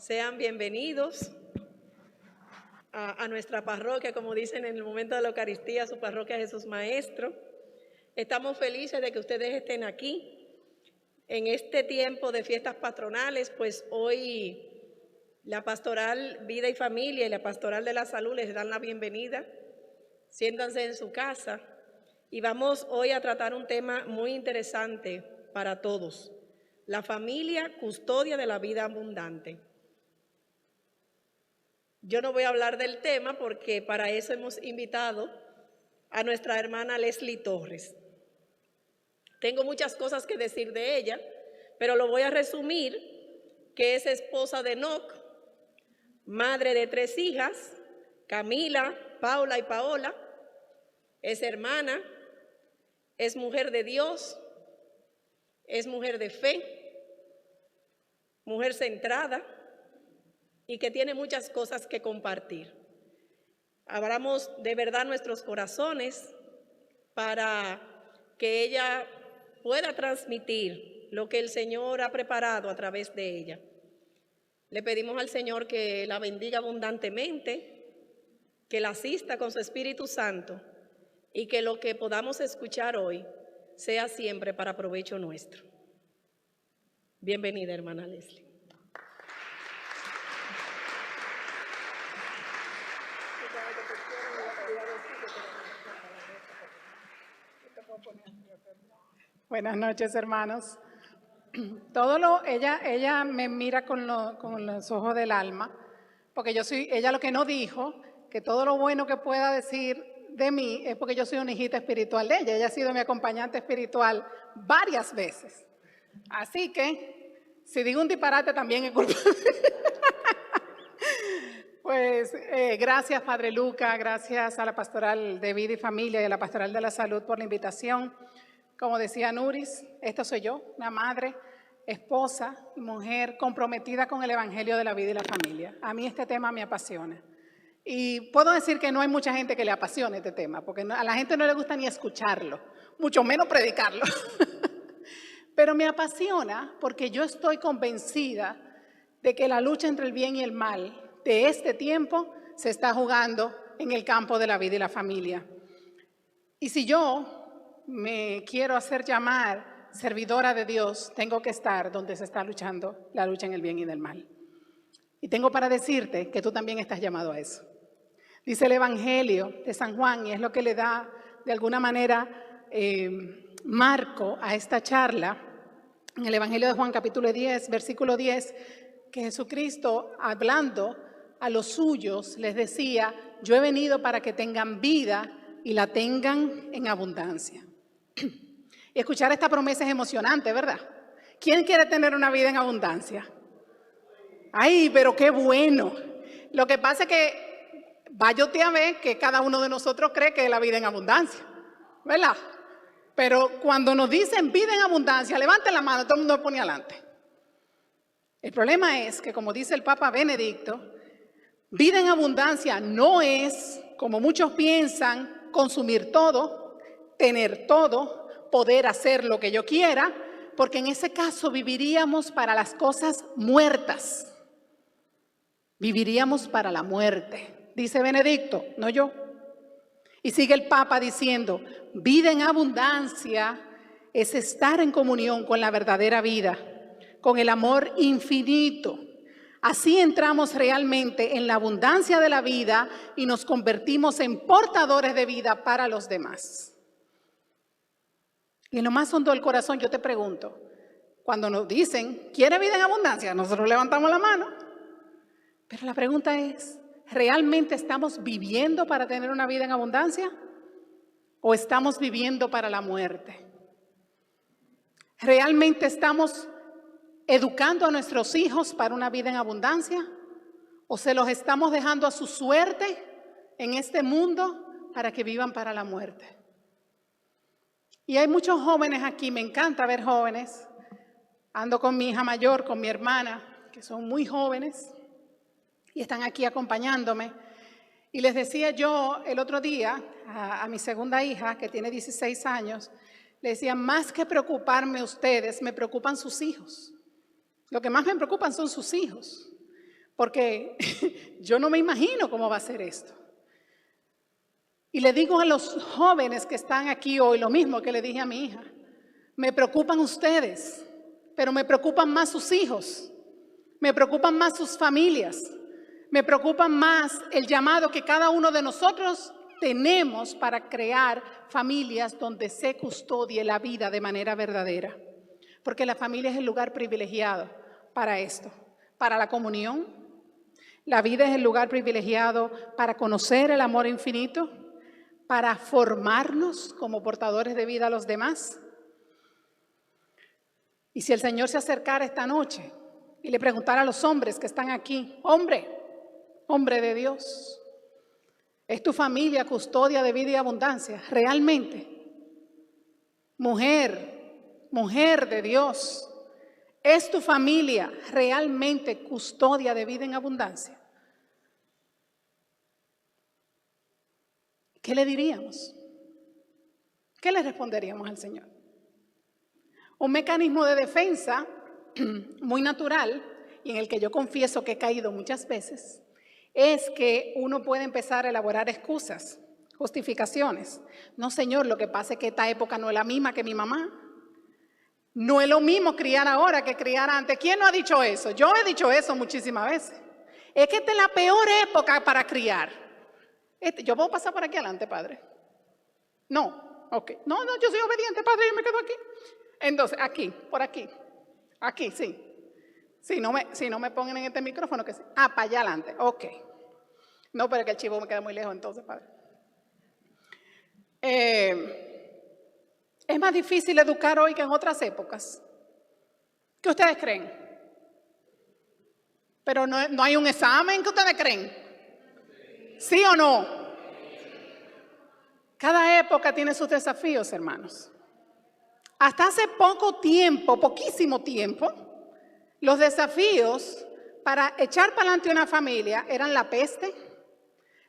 Sean bienvenidos a nuestra parroquia, como dicen en el momento de la Eucaristía, su parroquia Jesús Maestro. Estamos felices de que ustedes estén aquí en este tiempo de fiestas patronales, pues hoy la Pastoral Vida y Familia y la Pastoral de la Salud les dan la bienvenida. Siéntanse en su casa y vamos hoy a tratar un tema muy interesante para todos: la familia, custodia de la vida abundante. Yo no voy a hablar del tema porque para eso hemos invitado a nuestra hermana Leslie Torres. Tengo muchas cosas que decir de ella, pero lo voy a resumir, que es esposa de Enoc, madre de 3 hijas, Camila, Paula y Paola, es hermana, es mujer de Dios, es mujer de fe, mujer centrada y que tiene muchas cosas que compartir. Abramos de verdad nuestros corazones para que ella pueda transmitir lo que el Señor ha preparado a través de ella. Le pedimos al Señor que la bendiga abundantemente, que la asista con su Espíritu Santo y que lo que podamos escuchar hoy sea siempre para provecho nuestro. Bienvenida, hermana Leslie. Buenas noches, hermanos. Ella me mira con los ojos del alma, porque ella lo que no dijo, que todo lo bueno que pueda decir de mí es porque yo soy una hijita espiritual de ella. Ella ha sido mi acompañante espiritual varias veces. Así que, si digo un disparate también es culpa mía. Pues gracias, Padre Luca, gracias a la Pastoral de Vida y Familia y a la Pastoral de la Salud por la invitación. Como decía Nuris, esta soy yo, una madre, esposa, mujer comprometida con el Evangelio de la vida y la familia. A mí este tema me apasiona. Y puedo decir que no hay mucha gente que le apasione este tema, porque a la gente no le gusta ni escucharlo, mucho menos predicarlo. Pero me apasiona porque yo estoy convencida de que la lucha entre el bien y el mal de este tiempo se está jugando en el campo de la vida y la familia. Y si yo me quiero hacer llamar servidora de Dios, tengo que estar donde se está luchando la lucha en el bien y del mal. Y tengo para decirte que tú también estás llamado a eso. Dice el Evangelio de San Juan, y es lo que le da de alguna manera marco a esta charla, en el Evangelio de Juan capítulo 10, versículo 10, que Jesucristo, hablando a los suyos, les decía: yo he venido para que tengan vida y la tengan en abundancia. Y escuchar esta promesa es emocionante, ¿verdad? ¿Quién quiere tener una vida en abundancia? ¡Ay, pero qué bueno! Lo que pasa es que vaya usted a ver que cada uno de nosotros cree que es la vida en abundancia, ¿verdad? Pero cuando nos dicen vida en abundancia, levanten la mano, todo el mundo lo pone adelante. El problema es que, como dice el Papa Benedicto, vida en abundancia no es, como muchos piensan, consumir todo, tener todo, poder hacer lo que yo quiera, porque en ese caso viviríamos para las cosas muertas. Viviríamos para la muerte, dice Benedicto, no yo. Y sigue el Papa diciendo: vida en abundancia es estar en comunión con la verdadera vida, con el amor infinito. Así entramos realmente en la abundancia de la vida y nos convertimos en portadores de vida para los demás. Y en lo más hondo del corazón yo te pregunto, cuando nos dicen, ¿quiere vida en abundancia? Nosotros levantamos la mano. Pero la pregunta es, ¿realmente estamos viviendo para tener una vida en abundancia? ¿O estamos viviendo para la muerte? ¿Realmente estamos educando a nuestros hijos para una vida en abundancia? ¿O se los estamos dejando a su suerte en este mundo para que vivan para la muerte? Y hay muchos jóvenes aquí, me encanta ver jóvenes. Ando con mi hija mayor, con mi hermana, que son muy jóvenes y están aquí acompañándome. Y les decía yo el otro día a mi segunda hija, que tiene 16 años, le decía: más que preocuparme ustedes, me preocupan sus hijos. Lo que más me preocupan son sus hijos. porque yo no me imagino cómo va a ser esto. Y le digo a los jóvenes que están aquí hoy lo mismo que le dije a mi hija. Me preocupan ustedes, pero me preocupan más sus hijos, me preocupan más sus familias, me preocupan más el llamado que cada uno de nosotros tenemos para crear familias donde se custodie la vida de manera verdadera. Porque la familia es el lugar privilegiado para esto, para la comunión. La vida es el lugar privilegiado para conocer el amor infinito, para formarnos como portadores de vida a los demás. Y si el Señor se acercara esta noche y le preguntara a los hombres que están aquí, hombre de Dios, ¿es tu familia custodia de vida y abundancia? ¿Realmente? Mujer de Dios, ¿es tu familia realmente custodia de vida en abundancia? ¿Qué le diríamos? ¿Qué le responderíamos al Señor? Un mecanismo de defensa muy natural, y en el que yo confieso que he caído muchas veces, es que uno puede empezar a elaborar excusas, justificaciones. No, Señor, lo que pasa es que esta época no es la misma que mi mamá. No es lo mismo criar ahora que criar antes. ¿Quién no ha dicho eso? Yo he dicho eso muchísimas veces. Es que esta es la peor época para criar. ¿Yo puedo pasar por aquí adelante, padre? No, ok. No, yo soy obediente, padre, yo me quedo aquí. Entonces, aquí, por aquí. Aquí, sí. Si no me ponen en este micrófono, que sí. Para allá adelante, ok. No, pero es que el chivo me queda muy lejos entonces, padre. Es más difícil educar hoy que en otras épocas. ¿Qué ustedes creen? Pero no hay un examen, ¿qué ustedes creen? ¿Sí o no? Cada época tiene sus desafíos, hermanos. Hasta hace poco tiempo, poquísimo tiempo, los desafíos para echar para adelante una familia eran la peste,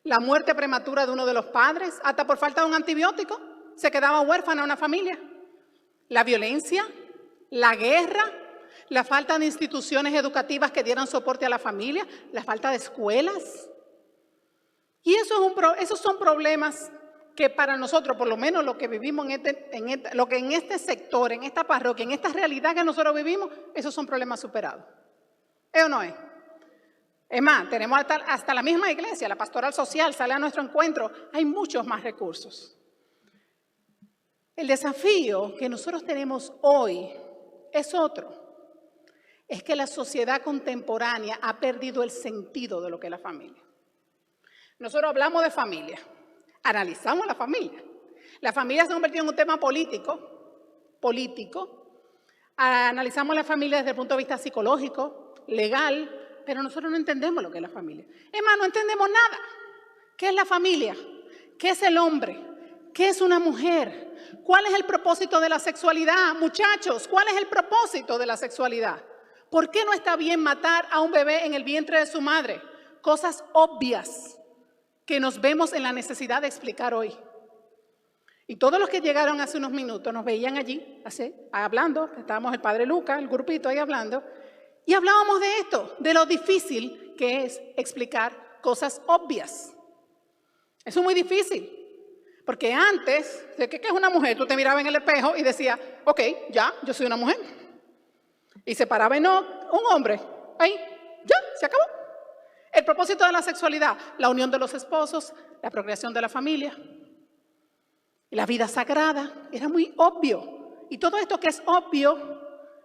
la muerte prematura de uno de los padres, hasta por falta de un antibiótico se quedaba huérfana una familia. La violencia, la guerra, la falta de instituciones educativas que dieran soporte a la familia, la falta de escuelas. Y esos son problemas que para nosotros, por lo menos lo que vivimos lo que en este sector, en esta parroquia, en esta realidad que nosotros vivimos, esos son problemas superados. ¿Es o no es? Es más, tenemos hasta la misma iglesia, la pastoral social sale a nuestro encuentro, hay muchos más recursos. El desafío que nosotros tenemos hoy es otro. Es que la sociedad contemporánea ha perdido el sentido de lo que es la familia. Nosotros hablamos de familia, analizamos la familia. La familia se ha convertido en un tema político. Analizamos la familia desde el punto de vista psicológico, legal, pero nosotros no entendemos lo que es la familia. Es más, no entendemos nada. ¿Qué es la familia? ¿Qué es el hombre? ¿Qué es una mujer? ¿Cuál es el propósito de la sexualidad? Muchachos, ¿cuál es el propósito de la sexualidad? ¿Por qué no está bien matar a un bebé en el vientre de su madre? Cosas obvias que nos vemos en la necesidad de explicar hoy. Y todos los que llegaron hace unos minutos nos veían allí, hablando, estábamos el padre Lucas, el grupito ahí hablando, y hablábamos de esto, de lo difícil que es explicar cosas obvias. Eso es muy difícil, porque antes, de que es una mujer, tú te mirabas en el espejo y decías, ok, ya, yo soy una mujer. Y se paraba en un hombre, ahí, ya, se acabó. El propósito de la sexualidad, la unión de los esposos, la procreación de la familia, la vida sagrada, era muy obvio. Y todo esto que es obvio,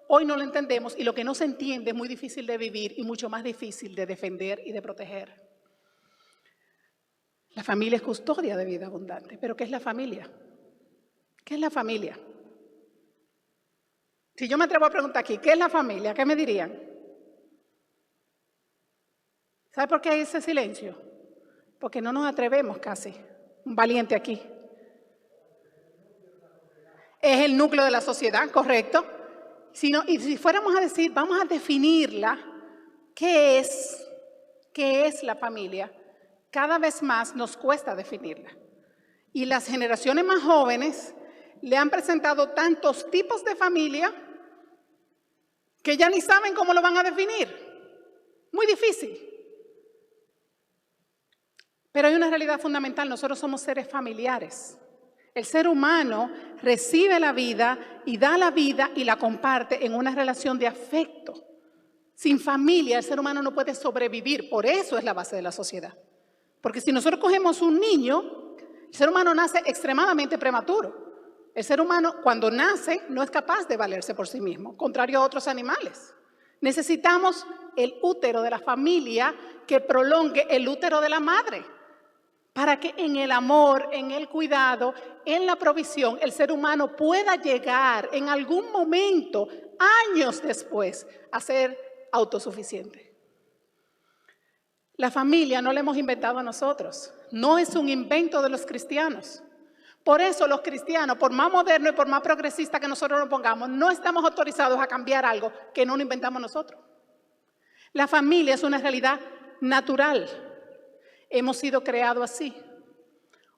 hoy no lo entendemos, y lo que no se entiende es muy difícil de vivir y mucho más difícil de defender y de proteger. La familia es custodia de vida abundante. ¿Pero qué es la familia? ¿Qué es la familia? Si yo me atrevo a preguntar aquí, ¿qué es la familia? ¿Qué me dirían? ¿Sabe por qué hay ese silencio? Porque no nos atrevemos casi. Un valiente aquí. Es el núcleo de la sociedad, correcto. Y si fuéramos a decir, vamos a definirla, ¿qué es la familia? Cada vez más nos cuesta definirla. Y las generaciones más jóvenes le han presentado tantos tipos de familia que ya ni saben cómo lo van a definir. Muy difícil. Pero hay una realidad fundamental, nosotros somos seres familiares. El ser humano recibe la vida y da la vida y la comparte en una relación de afecto. Sin familia, el ser humano no puede sobrevivir, por eso es la base de la sociedad. Porque si nosotros cogemos un niño, el ser humano nace extremadamente prematuro. El ser humano cuando nace no es capaz de valerse por sí mismo, contrario a otros animales. Necesitamos el útero de la familia que prolongue el útero de la madre, para que en el amor, en el cuidado, en la provisión, el ser humano pueda llegar en algún momento, años después, a ser autosuficiente. La familia no la hemos inventado nosotros, no es un invento de los cristianos. Por eso los cristianos, por más moderno y por más progresista que nosotros nos pongamos, no estamos autorizados a cambiar algo que no lo inventamos nosotros. La familia es una realidad natural. Hemos sido creados así,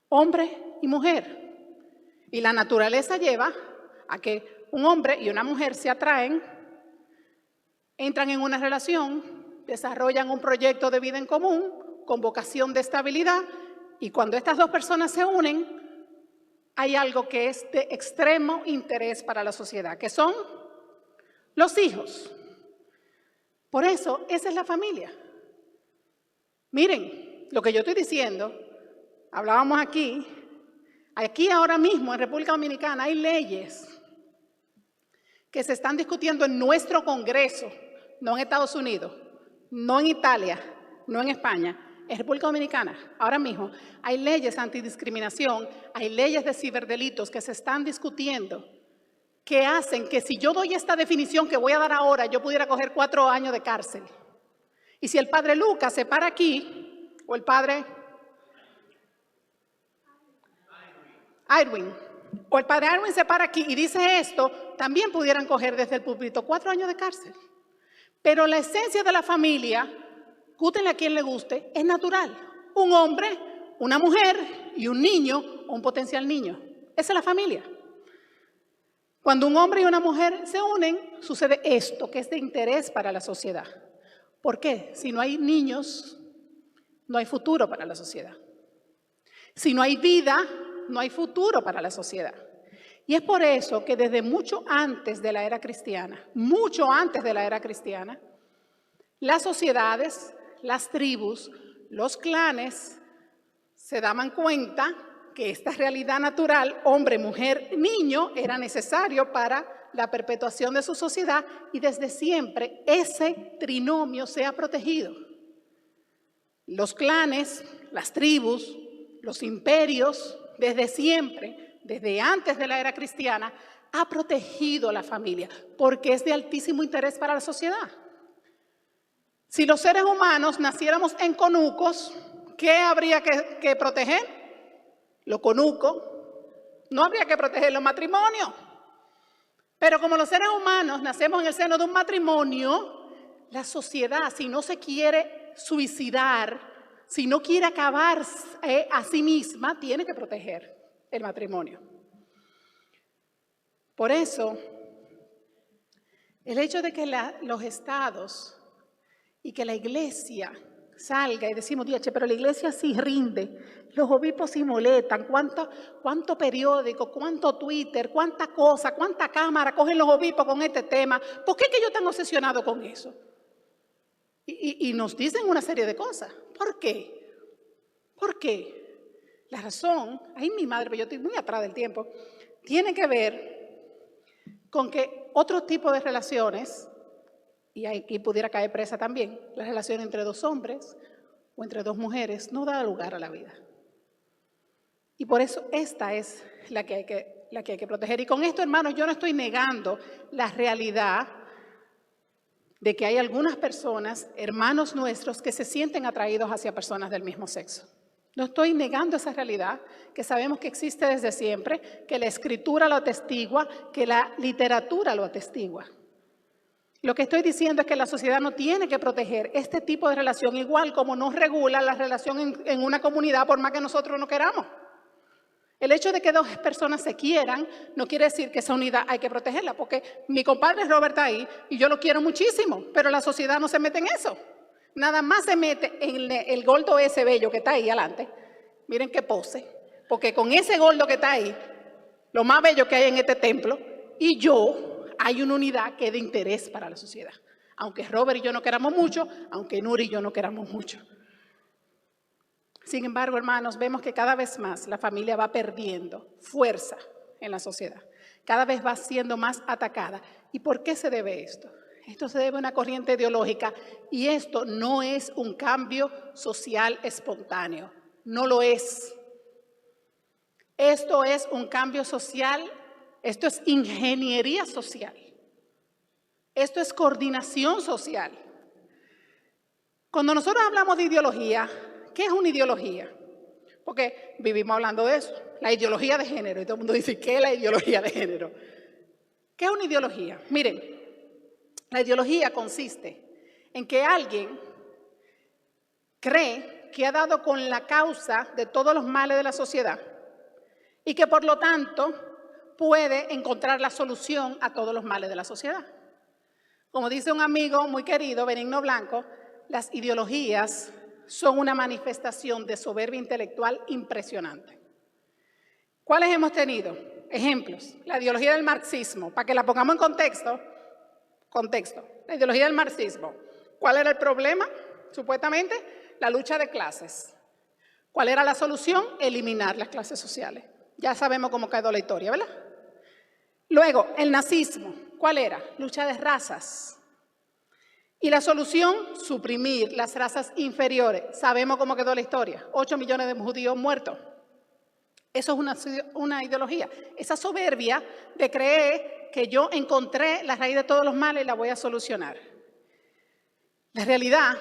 hombre y mujer. Y la naturaleza lleva a que un hombre y una mujer se atraen, entran en una relación, desarrollan un proyecto de vida en común, con vocación de estabilidad, y cuando estas dos personas se unen, hay algo que es de extremo interés para la sociedad, que son los hijos. Por eso, esa es la familia. Miren, lo que yo estoy diciendo, hablábamos aquí ahora mismo en República Dominicana hay leyes que se están discutiendo en nuestro Congreso, no en Estados Unidos, no en Italia, no en España, en República Dominicana. Ahora mismo hay leyes antidiscriminación, hay leyes de ciberdelitos que se están discutiendo que hacen que si yo doy esta definición que voy a dar ahora, yo pudiera coger 4 años de cárcel. Y si el padre Lucas se para aquí, o el padre Irwin, o el padre Irwin se para aquí y dice esto, también pudieran coger desde el púlpito 4 años de cárcel. Pero la esencia de la familia, gústenle a quien le guste, es natural. Un hombre, una mujer y un niño o un potencial niño. Esa es la familia. Cuando un hombre y una mujer se unen, sucede esto, que es de interés para la sociedad. ¿Por qué? Si no hay niños, no hay futuro para la sociedad. Si no hay vida, no hay futuro para la sociedad. Y es por eso que desde mucho antes de la era cristiana, las sociedades, las tribus, los clanes se daban cuenta que esta realidad natural, hombre, mujer, niño, era necesario para la perpetuación de su sociedad y desde siempre ese trinomio se ha protegido. Los clanes, las tribus, los imperios, desde siempre, desde antes de la era cristiana, ha protegido la familia porque es de altísimo interés para la sociedad. Si los seres humanos naciéramos en conucos, ¿qué habría que proteger? Los conucos. No habría que proteger los matrimonios. Pero como los seres humanos nacemos en el seno de un matrimonio, la sociedad, si no se quiere suicidar, si no quiere acabar a sí misma, tiene que proteger el matrimonio. Por eso, el hecho de que los estados y que la iglesia salga y decimos, pero la iglesia sí rinde, los obispos sí molestan, cuánto periódico, cuánto Twitter, cuánta cosa, cuánta cámara cogen los obispos con este tema, ¿por qué es que ellos están obsesionados con eso? Y nos dicen una serie de cosas. ¿Por qué? ¿Por qué? La razón, ahí mi madre, pero yo estoy muy atrás del tiempo, tiene que ver con que otro tipo de relaciones, y aquí pudiera caer presa también, la relación entre dos hombres o entre dos mujeres no da lugar a la vida. Y por eso esta es la que hay que proteger. Y con esto, hermanos, yo no estoy negando la realidad de que hay algunas personas, hermanos nuestros, que se sienten atraídos hacia personas del mismo sexo. No estoy negando esa realidad, que sabemos que existe desde siempre, que la escritura lo atestigua, que la literatura lo atestigua. Lo que estoy diciendo es que la sociedad no tiene que proteger este tipo de relación, igual como no regula la relación en una comunidad por más que nosotros no queramos. El hecho de que dos personas se quieran no quiere decir que esa unidad hay que protegerla, porque mi compadre Robert está ahí y yo lo quiero muchísimo, pero la sociedad no se mete en eso. nada más se mete en el gordo ese bello que está ahí adelante. Miren qué pose, porque con ese gordo que está ahí, lo más bello que hay en este templo, y yo, hay una unidad que es de interés para la sociedad. Aunque Robert y yo no queramos mucho, aunque Nuri y yo no queramos mucho. Sin embargo, hermanos, vemos que cada vez más la familia va perdiendo fuerza en la sociedad. Cada vez va siendo más atacada. ¿Y por qué se debe esto? Esto se debe a una corriente ideológica y esto no es un cambio social espontáneo. No lo es. Esto es un cambio social, esto es ingeniería social. Esto es coordinación social. Cuando nosotros hablamos de ideología, ¿qué es una ideología? Porque vivimos hablando de eso, la ideología de género. Y todo el mundo dice, ¿qué es la ideología de género? ¿Qué es una ideología? Miren, la ideología consiste en que alguien cree que ha dado con la causa de todos los males de la sociedad y que por lo tanto puede encontrar la solución a todos los males de la sociedad. Como dice un amigo muy querido, Benigno Blanco, las ideologías son una manifestación de soberbia intelectual impresionante. ¿Cuáles hemos tenido? Ejemplos. La ideología del marxismo, para que la pongamos en contexto. La ideología del marxismo. ¿Cuál era el problema? Supuestamente, la lucha de clases. ¿Cuál era la solución? Eliminar las clases sociales. Ya sabemos cómo quedó la historia, ¿verdad? Luego, el nazismo. ¿Cuál era? Lucha de razas. Y la solución, suprimir las razas inferiores. Sabemos cómo quedó la historia. 8 millones de judíos muertos. Eso es una ideología. Esa soberbia de creer que yo encontré la raíz de todos los males y la voy a solucionar. La realidad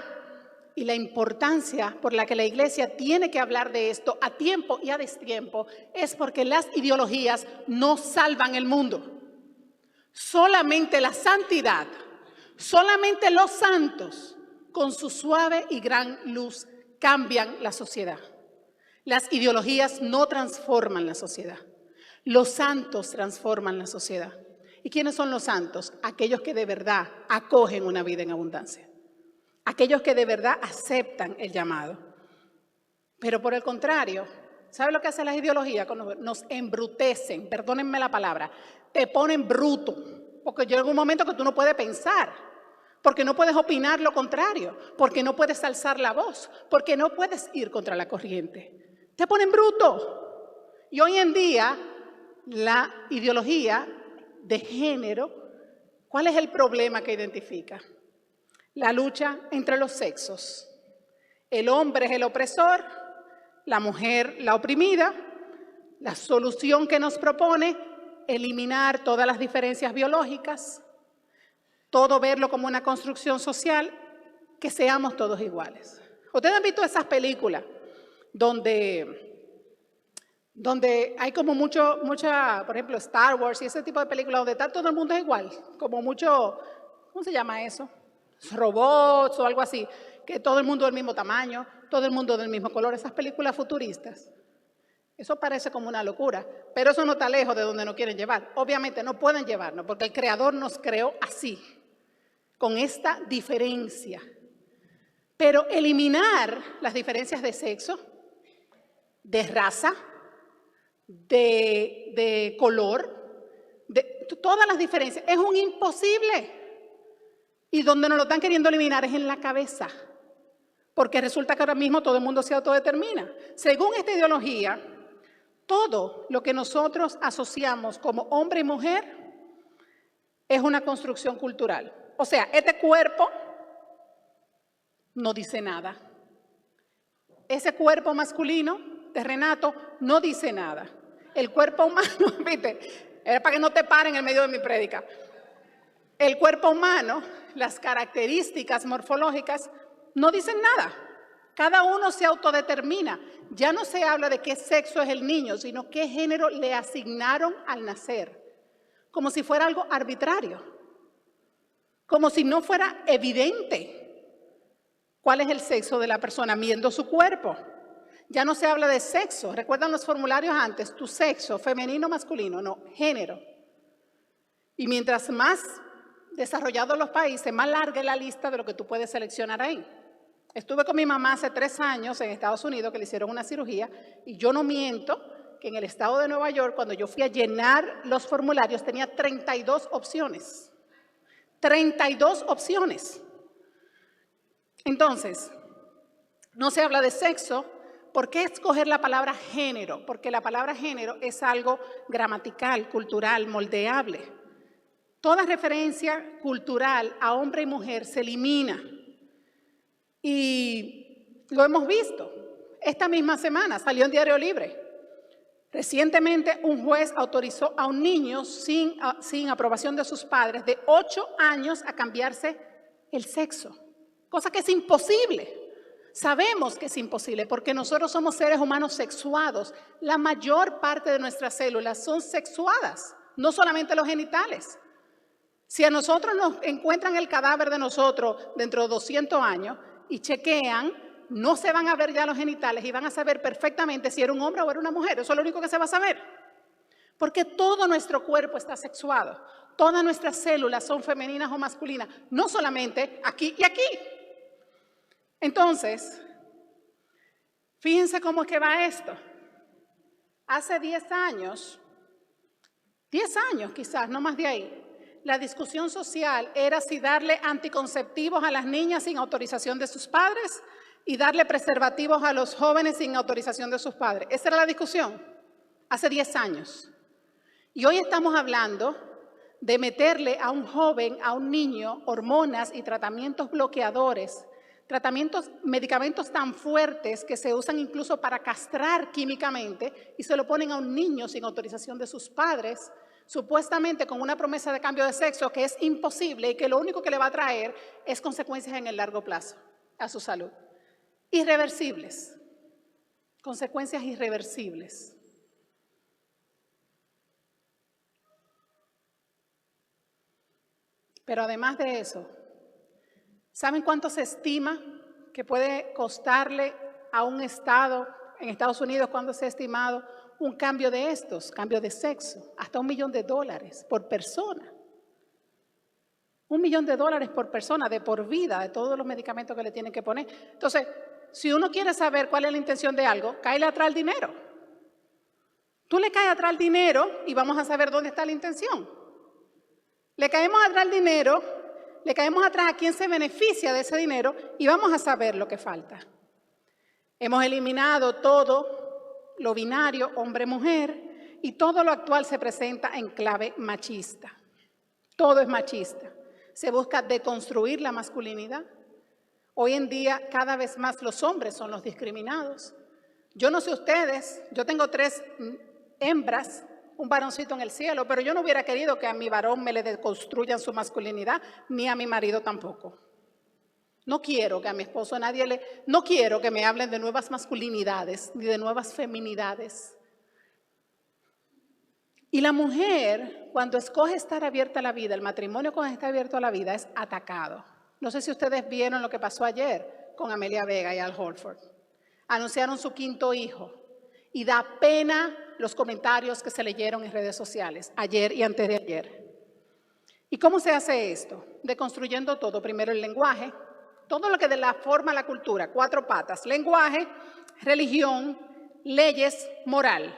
y la importancia por la que la iglesia tiene que hablar de esto a tiempo y a destiempo es porque las ideologías no salvan el mundo. Solamente la santidad, solamente los santos, con su suave y gran luz, cambian la sociedad. Las ideologías no transforman la sociedad. Los santos transforman la sociedad. ¿Y quiénes son los santos? Aquellos que de verdad acogen una vida en abundancia. Aquellos que de verdad aceptan el llamado. Pero por el contrario, ¿sabe lo que hacen las ideologías? Cuando nos embrutecen, perdónenme la palabra, te ponen bruto, porque llega un momento que tú no puedes pensar, porque no puedes opinar lo contrario, porque no puedes alzar la voz, porque no puedes ir contra la corriente. Te ponen bruto. Y hoy en día, la ideología de género, ¿cuál es el problema que identifica? La lucha entre los sexos. El hombre es el opresor, la mujer la oprimida. La solución que nos propone, eliminar todas las diferencias biológicas, todo verlo como una construcción social, que seamos todos iguales. Ustedes han visto esas películas donde hay como mucha, por ejemplo, Star Wars y ese tipo de películas donde está todo el mundo igual, como mucho, ¿cómo se llama eso? Robots o algo así, que todo el mundo del mismo tamaño, todo el mundo del mismo color, esas películas futuristas. Eso parece como una locura, pero eso no está lejos de donde nos quieren llevar. Obviamente no pueden llevarnos porque el Creador nos creó así, con esta diferencia. Pero eliminar las diferencias de sexo, de raza, de color, de todas las diferencias, es un imposible. Y donde nos lo están queriendo eliminar es en la cabeza, porque resulta que ahora mismo todo el mundo se autodetermina. Según esta ideología, todo lo que nosotros asociamos como hombre y mujer es una construcción cultural. O sea, este cuerpo no dice nada. Ese cuerpo masculino de Renato no dice nada. El cuerpo humano, ¿viste? Era para que no te paren en el medio de mi prédica. El cuerpo humano, las características morfológicas no dicen nada. Cada uno se autodetermina. Ya no se habla de qué sexo es el niño, sino qué género le asignaron al nacer. Como si fuera algo arbitrario. Como si no fuera evidente cuál es el sexo de la persona viendo su cuerpo. Ya no se habla de sexo. ¿Recuerdan los formularios antes? Tu sexo, femenino, masculino, no, género. Y mientras más desarrollados los países, más larga es la lista de lo que tú puedes seleccionar ahí. Estuve con mi mamá hace 3 años en Estados Unidos que le hicieron una cirugía y yo no miento que en el estado de Nueva York, cuando yo fui a llenar los formularios, tenía 32 opciones. 32 opciones. Entonces, no se habla de sexo. ¿Por qué escoger la palabra género? Porque la palabra género es algo gramatical, cultural, moldeable. Toda referencia cultural a hombre y mujer se elimina. Y lo hemos visto. Esta misma semana salió en Diario Libre. Recientemente un juez autorizó a un niño sin aprobación de sus padres de 8 años a cambiarse el sexo. Cosa que es imposible. Sabemos que es imposible porque nosotros somos seres humanos sexuados. La mayor parte de nuestras células son sexuadas, no solamente los genitales. Si a nosotros nos encuentran el cadáver de nosotros dentro de 200 años y chequean, no se van a ver ya los genitales y van a saber perfectamente si era un hombre o era una mujer. Eso es lo único que se va a saber. Porque todo nuestro cuerpo está sexuado. Todas nuestras células son femeninas o masculinas, no solamente aquí y aquí. Entonces, fíjense cómo es que va esto. Hace 10 años quizás, no más de ahí, la discusión social era si darle anticonceptivos a las niñas sin autorización de sus padres y darle preservativos a los jóvenes sin autorización de sus padres. Esa era la discusión hace 10 años. Y hoy estamos hablando de meterle a un joven, a un niño, hormonas y tratamientos bloqueadores, medicamentos tan fuertes que se usan incluso para castrar químicamente y se lo ponen a un niño sin autorización de sus padres, supuestamente con una promesa de cambio de sexo que es imposible y que lo único que le va a traer es consecuencias en el largo plazo a su salud. Irreversibles, consecuencias irreversibles. Pero además de eso, ¿saben cuánto se estima que puede costarle a un estado en Estados Unidos? ¿Cuándo se ha estimado un cambio de estos, cambio de sexo? Hasta $1 millón por persona. $1 millón por persona, de por vida, de todos los medicamentos que le tienen que poner. Entonces, si uno quiere saber cuál es la intención de algo, cáele atrás el dinero. Tú le caes atrás el dinero y vamos a saber dónde está la intención. Le caemos atrás el dinero, le caemos atrás a quién se beneficia de ese dinero y vamos a saber lo que falta. Hemos eliminado todo lo binario, hombre-mujer, y todo lo actual se presenta en clave machista. Todo es machista. Se busca deconstruir la masculinidad. Hoy en día, cada vez más los hombres son los discriminados. Yo no sé ustedes, yo tengo 3 hembras, un varoncito en el cielo, pero yo no hubiera querido que a mi varón me le deconstruyan su masculinidad, ni a mi marido tampoco. No quiero que a mi esposo no quiero que me hablen de nuevas masculinidades, ni de nuevas feminidades. Y la mujer, cuando escoge estar abierta a la vida, el matrimonio cuando está abierto a la vida es atacado. No sé si ustedes vieron lo que pasó ayer con Amelia Vega y Al Horford. Anunciaron su 5º hijo y da pena los comentarios que se leyeron en redes sociales ayer y antes de ayer. ¿Y cómo se hace esto? Deconstruyendo todo. Primero el lenguaje, todo lo que de la forma la cultura, 4 patas: lenguaje, religión, leyes, moral.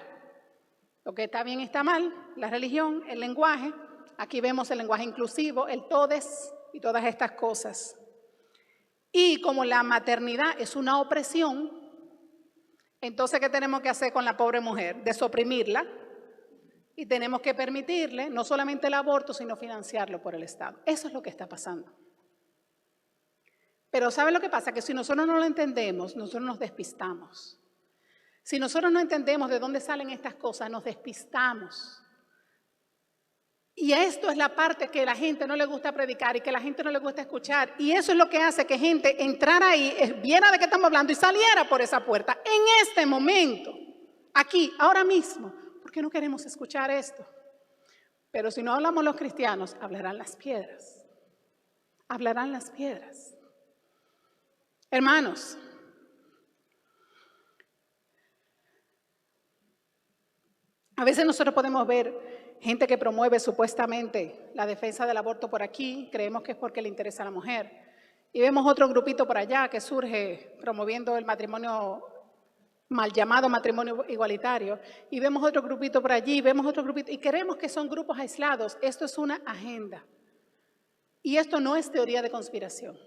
Lo que está bien está mal, la religión, el lenguaje. Aquí vemos el lenguaje inclusivo, el todes y todas estas cosas. Y como la maternidad es una opresión, entonces, ¿qué tenemos que hacer con la pobre mujer? Desoprimirla y tenemos que permitirle no solamente el aborto, sino financiarlo por el Estado. Eso es lo que está pasando. Pero ¿saben lo que pasa? Que si nosotros no lo entendemos, nosotros nos despistamos. Si nosotros no entendemos de dónde salen estas cosas, nos despistamos. Y esto es la parte que a la gente no le gusta predicar y que a la gente no le gusta escuchar. Y eso es lo que hace que gente entrara ahí, viera de qué estamos hablando y saliera por esa puerta en este momento, aquí, ahora mismo. ¿Por qué no queremos escuchar esto? Pero si no hablamos los cristianos, hablarán las piedras. Hablarán las piedras. Hermanos, a veces nosotros podemos ver gente que promueve supuestamente la defensa del aborto por aquí, creemos que es porque le interesa a la mujer. Y vemos otro grupito por allá que surge promoviendo el matrimonio, mal llamado matrimonio igualitario. Y vemos otro grupito por allí, vemos otro grupito. Y creemos que son grupos aislados. Esto es una agenda. Y esto no es teoría de conspiración.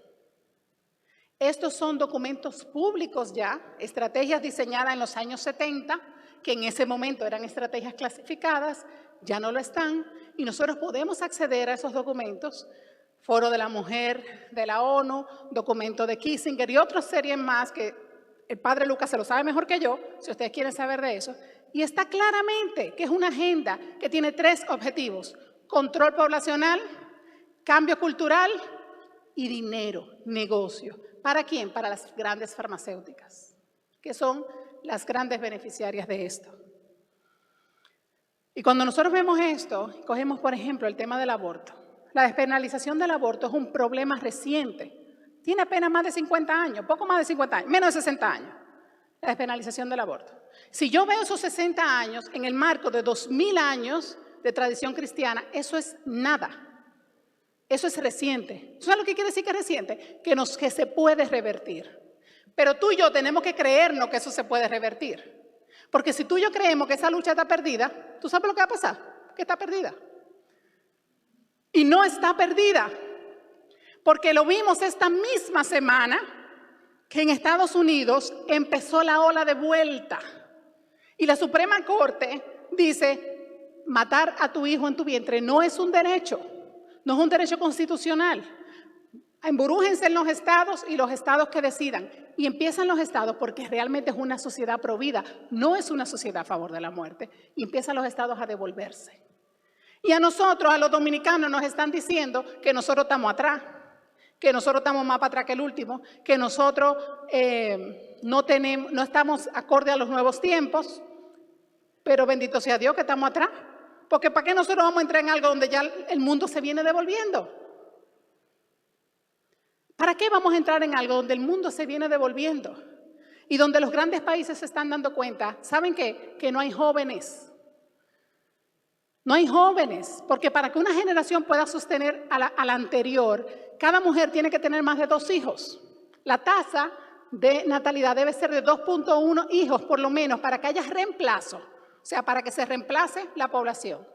Estos son documentos públicos ya, estrategias diseñadas en los años 70, que en ese momento eran estrategias clasificadas, ya no lo están, y nosotros podemos acceder a esos documentos, Foro de la Mujer de la ONU, documento de Kissinger y otras series más que el padre Lucas se lo sabe mejor que yo, si ustedes quieren saber de eso, y está claramente que es una agenda que tiene 3 objetivos: control poblacional, cambio cultural y dinero, negocio. ¿Para quién? Para las grandes farmacéuticas, que son las grandes beneficiarias de esto. Y cuando nosotros vemos esto, cogemos por ejemplo el tema del aborto. La despenalización del aborto es un problema reciente. Tiene apenas más de 50 años, poco más de 50 años, menos de 60 años, la despenalización del aborto. Si yo veo esos 60 años en el marco de 2000 años de tradición cristiana, eso es nada. Eso es reciente. ¿Sabes lo que quiere decir que es reciente? Que se puede revertir. Pero tú y yo tenemos que creernos que eso se puede revertir. Porque si tú y yo creemos que esa lucha está perdida, ¿tú sabes lo que va a pasar? Que está perdida. Y no está perdida. Porque lo vimos esta misma semana que en Estados Unidos empezó la ola de vuelta. Y la Suprema Corte dice, matar a tu hijo en tu vientre no es un derecho. No es un derecho constitucional. Emburújense en los estados y los estados que decidan. Y empiezan los estados porque realmente es una sociedad provida, no es una sociedad a favor de la muerte. Y empiezan los estados a devolverse. Y a nosotros, a los dominicanos, nos están diciendo que nosotros estamos atrás, que nosotros estamos más para atrás que el último, que nosotros no estamos acorde a los nuevos tiempos. Pero bendito sea Dios que estamos atrás. Porque ¿para qué nosotros vamos a entrar en algo donde ya el mundo se viene devolviendo? ¿Para qué vamos a entrar en algo donde el mundo se viene devolviendo? Y donde los grandes países se están dando cuenta, ¿saben qué? Que no hay jóvenes. No hay jóvenes, porque para que una generación pueda sostener a la anterior, cada mujer tiene que tener más de 2 hijos. La tasa de natalidad debe ser de 2.1 hijos por lo menos para que haya reemplazo. O sea, para que se reemplace la población.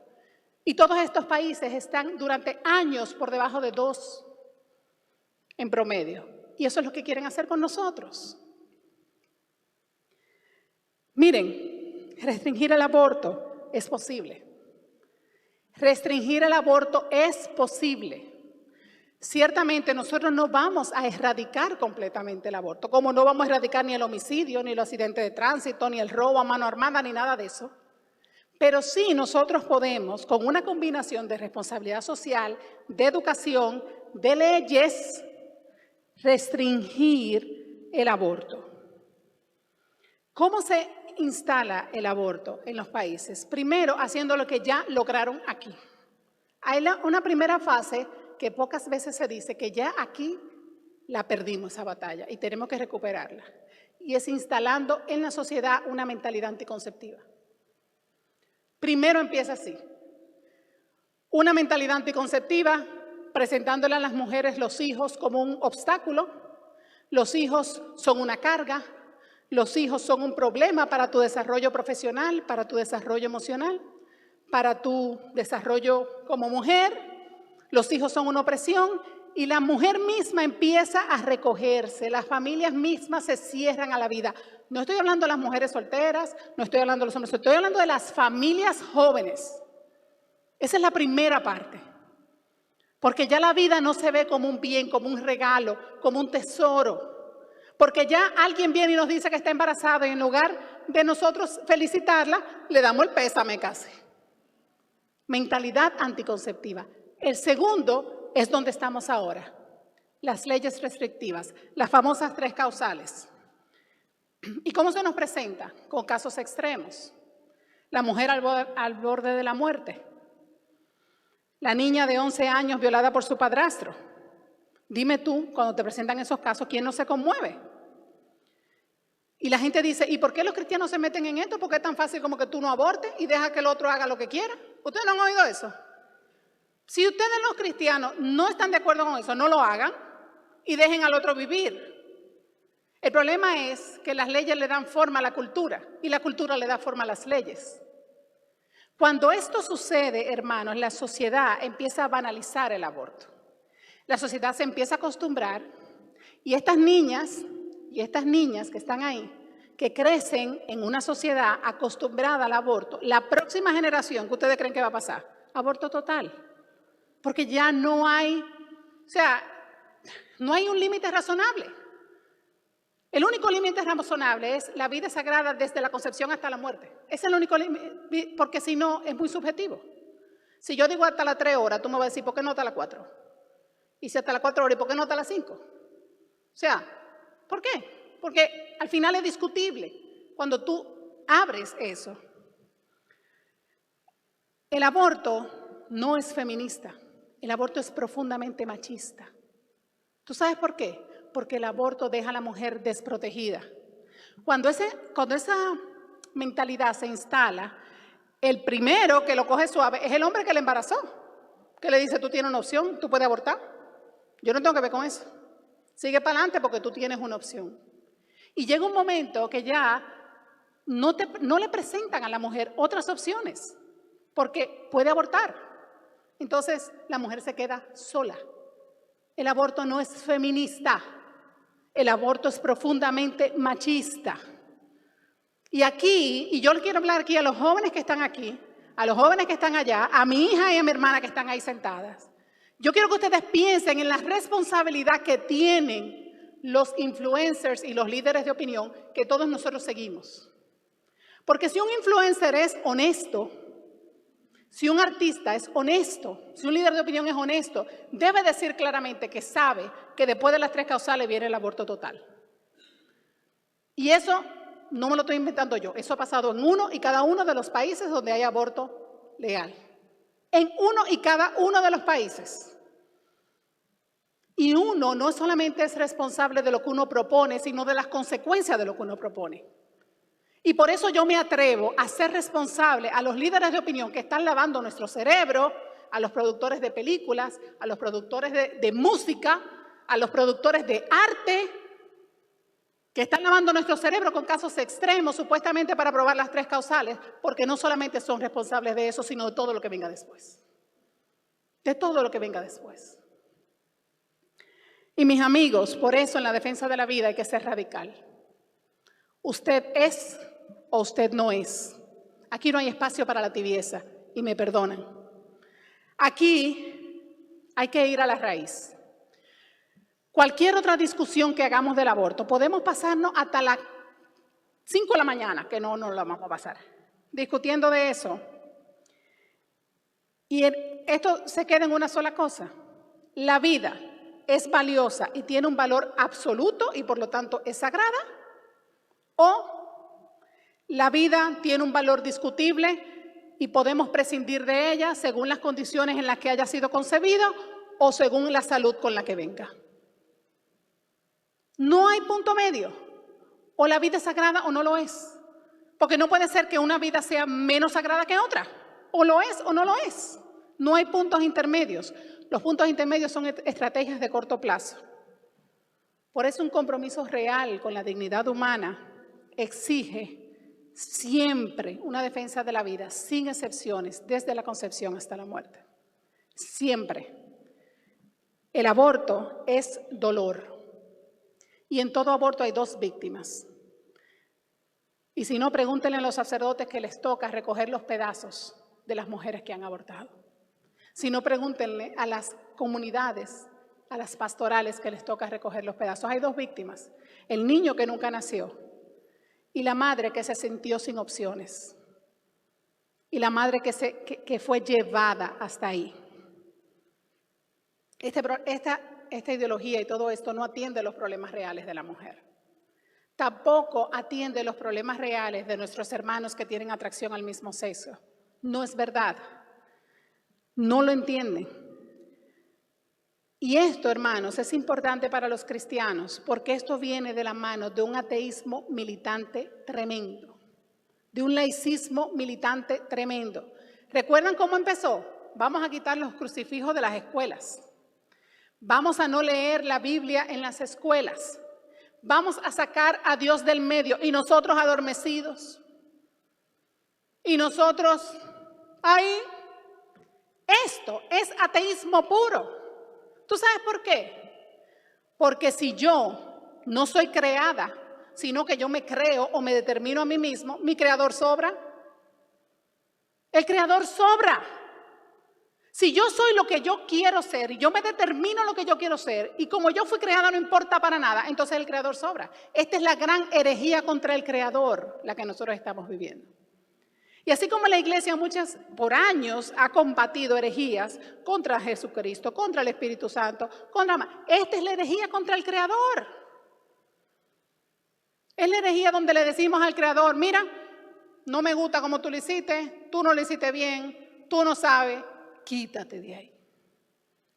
Y todos estos países están durante años por debajo de 2 en promedio. Y eso es lo que quieren hacer con nosotros. Miren, restringir el aborto es posible. Restringir el aborto es posible. Ciertamente nosotros no vamos a erradicar completamente el aborto, como no vamos a erradicar ni el homicidio, ni el accidente de tránsito, ni el robo a mano armada, ni nada de eso. Pero sí nosotros podemos, con una combinación de responsabilidad social, de educación, de leyes, restringir el aborto. ¿Cómo se instala el aborto en los países? Primero, haciendo lo que ya lograron aquí. Hay una primera fase que pocas veces se dice que ya aquí la perdimos esa batalla y tenemos que recuperarla. Y es instalando en la sociedad una mentalidad anticonceptiva. Primero empieza así. Una mentalidad anticonceptiva, presentándole a las mujeres los hijos como un obstáculo. Los hijos son una carga. Los hijos son un problema para tu desarrollo profesional, para tu desarrollo emocional, para tu desarrollo como mujer. Los hijos son una opresión y la mujer misma empieza a recogerse. Las familias mismas se cierran a la vida. No estoy hablando de las mujeres solteras, no estoy hablando de los hombres, estoy hablando de las familias jóvenes. Esa es la primera parte. Porque ya la vida no se ve como un bien, como un regalo, como un tesoro. Porque ya alguien viene y nos dice que está embarazada y en lugar de nosotros felicitarla, le damos el pésame casi. Mentalidad anticonceptiva. El segundo es donde estamos ahora. Las leyes restrictivas, las famosas 3 causales. ¿Y cómo se nos presenta? Con casos extremos. La mujer al borde de la muerte. La niña de 11 años violada por su padrastro. Dime tú, cuando te presentan esos casos, ¿quién no se conmueve? Y la gente dice, ¿y por qué los cristianos se meten en esto? Porque es tan fácil como que tú no abortes y deja que el otro haga lo que quiera. ¿Ustedes no han oído eso? Si ustedes los cristianos no están de acuerdo con eso, no lo hagan. y dejen al otro vivir. El problema es que las leyes le dan forma a la cultura y la cultura le da forma a las leyes. Cuando esto sucede, hermanos, la sociedad empieza a banalizar el aborto. La sociedad se empieza a acostumbrar y estas niñas que están ahí, que crecen en una sociedad acostumbrada al aborto, la próxima generación, ¿qué ustedes creen que va a pasar? Aborto total. Porque ya no hay, no hay un límite razonable. El único límite razonable es la vida sagrada desde la concepción hasta la muerte. Es el único límite, porque si no, es muy subjetivo. Si yo digo hasta las 3 horas, tú me vas a decir, ¿por qué no hasta las 4? Y si hasta las 4 horas, ¿y por qué no hasta las 5? O sea, ¿por qué? Porque al final es discutible cuando tú abres eso. El aborto no es feminista, el aborto es profundamente machista. ¿Tú sabes por qué? Porque el aborto deja a la mujer desprotegida. Cuando esa mentalidad se instala, el primero que lo coge suave es el hombre que le embarazó, que le dice, tú tienes una opción, tú puedes abortar. Yo no tengo que ver con eso. Sigue para adelante porque tú tienes una opción. Y llega un momento que ya no le presentan a la mujer otras opciones, porque puede abortar. Entonces la mujer se queda sola. El aborto no es feminista. El aborto es profundamente machista. Y yo le quiero hablar aquí a los jóvenes que están aquí, a los jóvenes que están allá, a mi hija y a mi hermana que están ahí sentadas. Yo quiero que ustedes piensen en la responsabilidad que tienen los influencers y los líderes de opinión que todos nosotros seguimos. Porque si un influencer es honesto, si un artista es honesto, si un líder de opinión es honesto, debe decir claramente que sabe que después de las 3 causales viene el aborto total. Y eso no me lo estoy inventando yo, eso ha pasado en uno y cada uno de los países donde hay aborto legal. En uno y cada uno de los países. Y uno no solamente es responsable de lo que uno propone, sino de las consecuencias de lo que uno propone. Y por eso yo me atrevo a ser responsable a los líderes de opinión que están lavando nuestro cerebro, a los productores de películas, a los productores de música, a los productores de arte, que están lavando nuestro cerebro con casos extremos, supuestamente para probar las 3 causales, porque no solamente son responsables de eso, sino de todo lo que venga después. De todo lo que venga después. Y mis amigos, por eso en la defensa de la vida hay que ser radical. Usted es o usted no es. Aquí no hay espacio para la tibieza, y me perdonan. Aquí hay que ir a la raíz. Cualquier otra discusión que hagamos del aborto, podemos pasarnos hasta las 5 de la mañana, que no nos la vamos a pasar, discutiendo de eso. Y esto se queda en una sola cosa. La vida es valiosa y tiene un valor absoluto y por lo tanto es sagrada, o la vida tiene un valor discutible y podemos prescindir de ella según las condiciones en las que haya sido concebida o según la salud con la que venga. No hay punto medio. O la vida es sagrada o no lo es. Porque no puede ser que una vida sea menos sagrada que otra. O lo es o no lo es. No hay puntos intermedios. Los puntos intermedios son estrategias de corto plazo. Por eso un compromiso real con la dignidad humana exige siempre una defensa de la vida, sin excepciones, desde la concepción hasta la muerte. Siempre. El aborto es dolor. Y en todo aborto hay 2 víctimas. Y si no, pregúntenle a los sacerdotes que les toca recoger los pedazos de las mujeres que han abortado. Si no, pregúntenle a las comunidades, a las pastorales que les toca recoger los pedazos. Hay 2 víctimas. El niño que nunca nació y la madre que se sintió sin opciones. Y la madre que fue llevada hasta ahí. Esta ideología y todo esto no atiende los problemas reales de la mujer. Tampoco atiende los problemas reales de nuestros hermanos que tienen atracción al mismo sexo. No es verdad. No lo entienden. Y esto, hermanos, es importante para los cristianos porque esto viene de la mano de un ateísmo militante tremendo, de un laicismo militante tremendo. ¿Recuerdan cómo empezó? Vamos a quitar los crucifijos de las escuelas. Vamos a no leer la Biblia en las escuelas. Vamos a sacar a Dios del medio y nosotros adormecidos. Y nosotros ahí. Esto es ateísmo puro. ¿Tú sabes por qué? Porque si yo no soy creada, sino que yo me creo o me determino a mí mismo, mi creador sobra. El creador sobra. Si yo soy lo que yo quiero ser y yo me determino lo que yo quiero ser y como yo fui creada no importa para nada, entonces el creador sobra. Esta es la gran herejía contra el creador, la que nosotros estamos viviendo. Y así como la iglesia por años ha combatido herejías contra Jesucristo, contra el Espíritu Santo, esta es la herejía contra el creador. Es la herejía donde le decimos al creador, mira, no me gusta como tú lo hiciste, tú no lo hiciste bien, tú no sabes, quítate de ahí,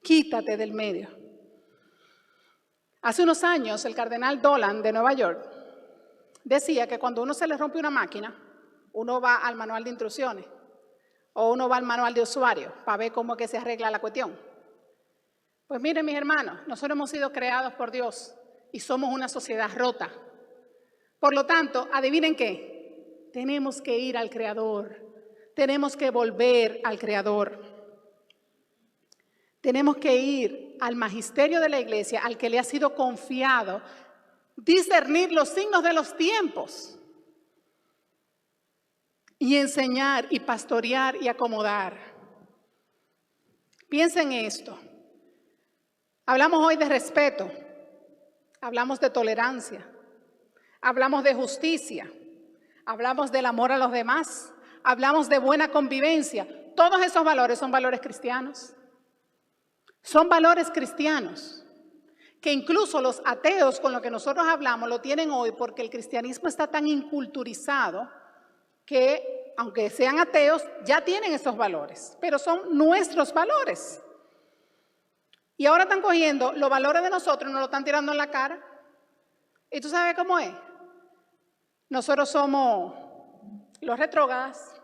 quítate del medio. Hace unos años el cardenal Dolan de Nueva York decía que cuando uno se le rompe una máquina, uno va al manual de instrucciones o uno va al manual de usuario para ver cómo es que se arregla la cuestión. Pues miren mis hermanos, nosotros hemos sido creados por Dios y somos una sociedad rota. Por lo tanto, adivinen qué, tenemos que ir al Creador, tenemos que volver al Creador. Tenemos que ir al magisterio de la iglesia, al que le ha sido confiado, discernir los signos de los tiempos y enseñar y pastorear y acomodar. Piensen en esto. Hablamos hoy de respeto, hablamos de tolerancia, hablamos de justicia, hablamos del amor a los demás, hablamos de buena convivencia. Todos esos valores son valores cristianos. Son valores cristianos que incluso los ateos con lo que nosotros hablamos lo tienen hoy porque el cristianismo está tan inculturizado que aunque sean ateos ya tienen esos valores, pero son nuestros valores. Y ahora están cogiendo los valores de nosotros y nos lo están tirando en la cara. ¿Y tú sabes cómo es? Nosotros somos los retrógradas.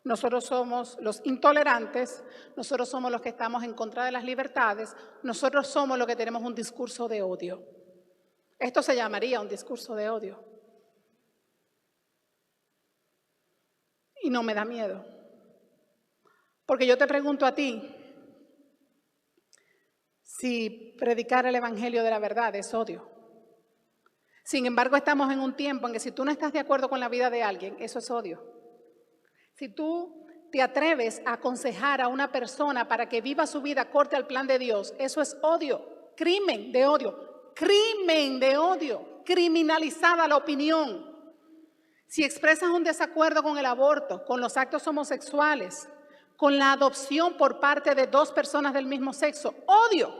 Nosotros somos los intolerantes, nosotros somos los que estamos en contra de las libertades, nosotros somos los que tenemos un discurso de odio. Esto se llamaría un discurso de odio. Y no me da miedo. Porque yo te pregunto a ti, si predicar el evangelio de la verdad es odio. Sin embargo, estamos en un tiempo en que si tú no estás de acuerdo con la vida de alguien, eso es odio. Si tú te atreves a aconsejar a una persona para que viva su vida acorde al plan de Dios, eso es odio, crimen de odio, criminalizada la opinión. Si expresas un desacuerdo con el aborto, con los actos homosexuales, con la adopción por parte de dos personas del mismo sexo, odio.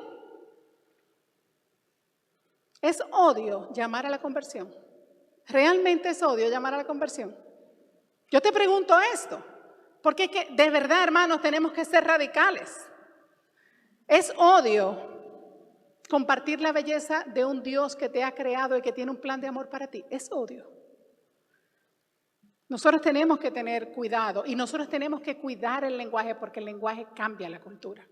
Es odio llamar a la conversión. ¿Realmente es odio llamar a la conversión? Yo te pregunto esto, porque es que de verdad, hermanos, tenemos que ser radicales. Es odio compartir la belleza de un Dios que te ha creado y que tiene un plan de amor para ti. Es odio. Nosotros tenemos que tener cuidado y nosotros tenemos que cuidar el lenguaje porque el lenguaje cambia la cultura.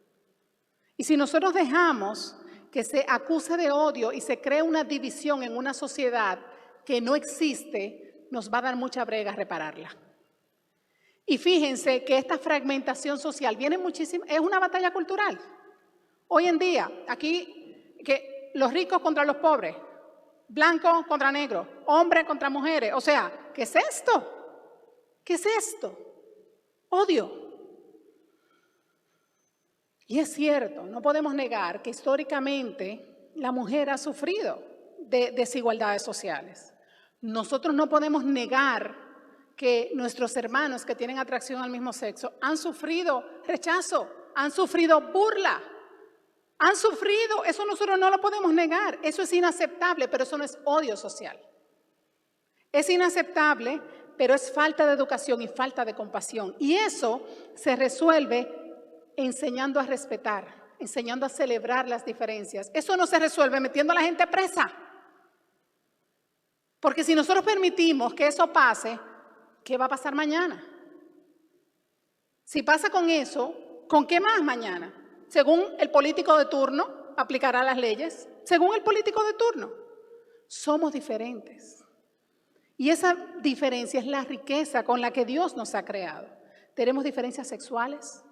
Y si nosotros dejamos que se acuse de odio y se cree una división en una sociedad que no existe, nos va a dar mucha brega repararla. Y fíjense que esta fragmentación social viene muchísimo, es una batalla cultural. Hoy en día, aquí, que los ricos contra los pobres, blancos contra negros, hombres contra mujeres, o sea, ¿qué es esto? ¿Qué es esto? Odio. Y es cierto, no podemos negar que históricamente la mujer ha sufrido de desigualdades sociales. Nosotros no podemos negar que nuestros hermanos que tienen atracción al mismo sexo han sufrido rechazo, han sufrido burla, han sufrido, eso nosotros no lo podemos negar, eso es inaceptable, pero eso no es odio social. Es inaceptable, pero es falta de educación y falta de compasión. Y eso se resuelve enseñando a respetar, enseñando a celebrar las diferencias. Eso no se resuelve metiendo a la gente presa. Porque si nosotros permitimos que eso pase, ¿qué va a pasar mañana? Si pasa con eso, ¿con qué más mañana? Según el político de turno, aplicará las leyes según el político de turno. Somos diferentes. Y esa diferencia es la riqueza con la que Dios nos ha creado. Tenemos diferencias sexuales,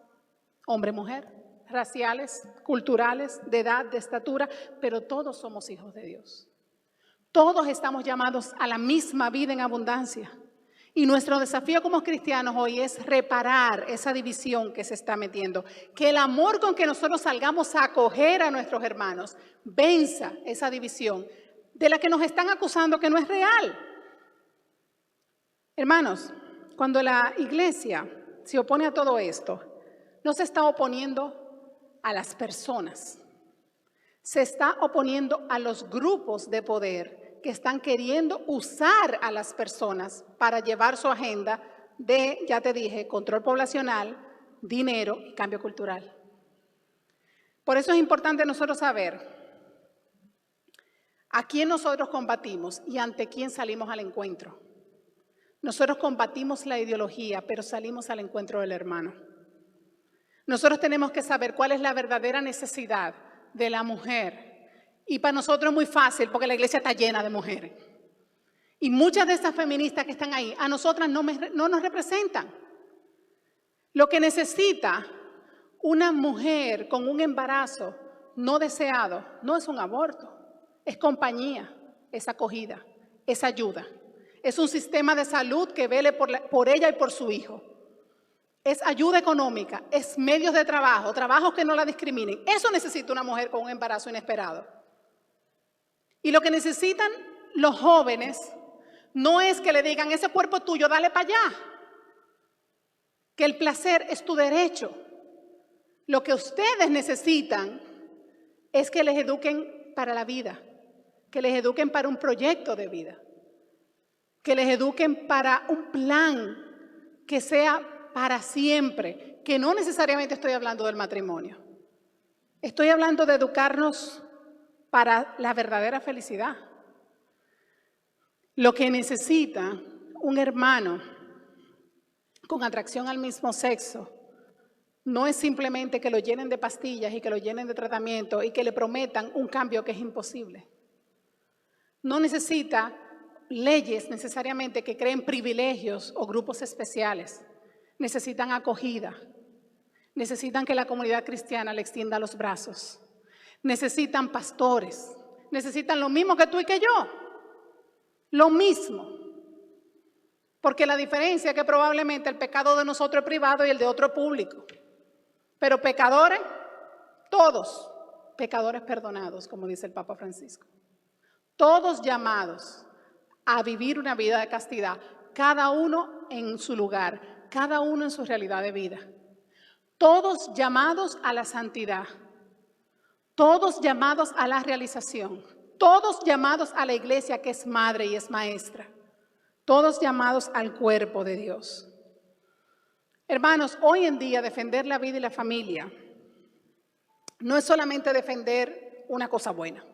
hombre-mujer, raciales, culturales, de edad, de estatura, pero todos somos hijos de Dios. Todos estamos llamados a la misma vida en abundancia. Y nuestro desafío como cristianos hoy es reparar esa división que se está metiendo. Que el amor con que nosotros salgamos a acoger a nuestros hermanos venza esa división de la que nos están acusando que no es real. Hermanos, cuando la iglesia se opone a todo esto, no se está oponiendo a las personas. Se está oponiendo a los grupos de poder que están queriendo usar a las personas para llevar su agenda de, ya te dije, control poblacional, dinero y cambio cultural. Por eso es importante nosotros saber a quién nosotros combatimos y ante quién salimos al encuentro. Nosotros combatimos la ideología, pero salimos al encuentro del hermano. Nosotros tenemos que saber cuál es la verdadera necesidad de la mujer. Y para nosotros es muy fácil porque la iglesia está llena de mujeres. Y muchas de estas feministas que están ahí, a nosotras no nos representan. Lo que necesita una mujer con un embarazo no deseado no es un aborto, es compañía, es acogida, es ayuda. Es un sistema de salud que vele por ella y por su hijo. Es ayuda económica, es medios de trabajo, trabajos que no la discriminen. Eso necesita una mujer con un embarazo inesperado. Y lo que necesitan los jóvenes no es que le digan, ese cuerpo tuyo, dale para allá. Que el placer es tu derecho. Lo que ustedes necesitan es que les eduquen para la vida, que les eduquen para un proyecto de vida, que les eduquen para un plan que sea para siempre, que no necesariamente estoy hablando del matrimonio. Estoy hablando de educarnos para la verdadera felicidad. Lo que necesita un hermano con atracción al mismo sexo no es simplemente que lo llenen de pastillas y que lo llenen de tratamiento y que le prometan un cambio que es imposible. No necesita leyes necesariamente que creen privilegios o grupos especiales. Necesitan acogida. Necesitan que la comunidad cristiana le extienda los brazos. Necesitan pastores. Necesitan lo mismo que tú y que yo. Lo mismo. Porque la diferencia es que probablemente el pecado de nosotros es privado y el de otro es público. Pero pecadores, todos, pecadores perdonados, como dice el Papa Francisco. Todos llamados a vivir una vida de castidad, cada uno en su lugar, cada uno en su realidad de vida. Todos llamados a la santidad, todos llamados a la realización, todos llamados a la iglesia que es madre y es maestra, todos llamados al cuerpo de Dios. Hermanos, hoy en día defender la vida y la familia no es solamente defender una cosa buena,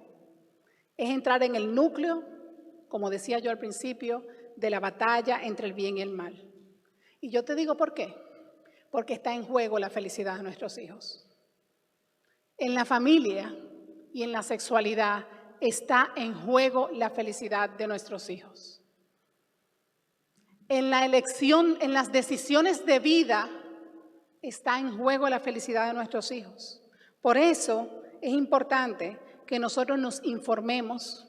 es entrar en el núcleo, como decía yo al principio, de la batalla entre el bien y el mal. Y yo te digo por qué. Porque está en juego la felicidad de nuestros hijos. En la familia y en la sexualidad está en juego la felicidad de nuestros hijos. En la elección, en las decisiones de vida, está en juego la felicidad de nuestros hijos. Por eso es importante que nosotros nos informemos,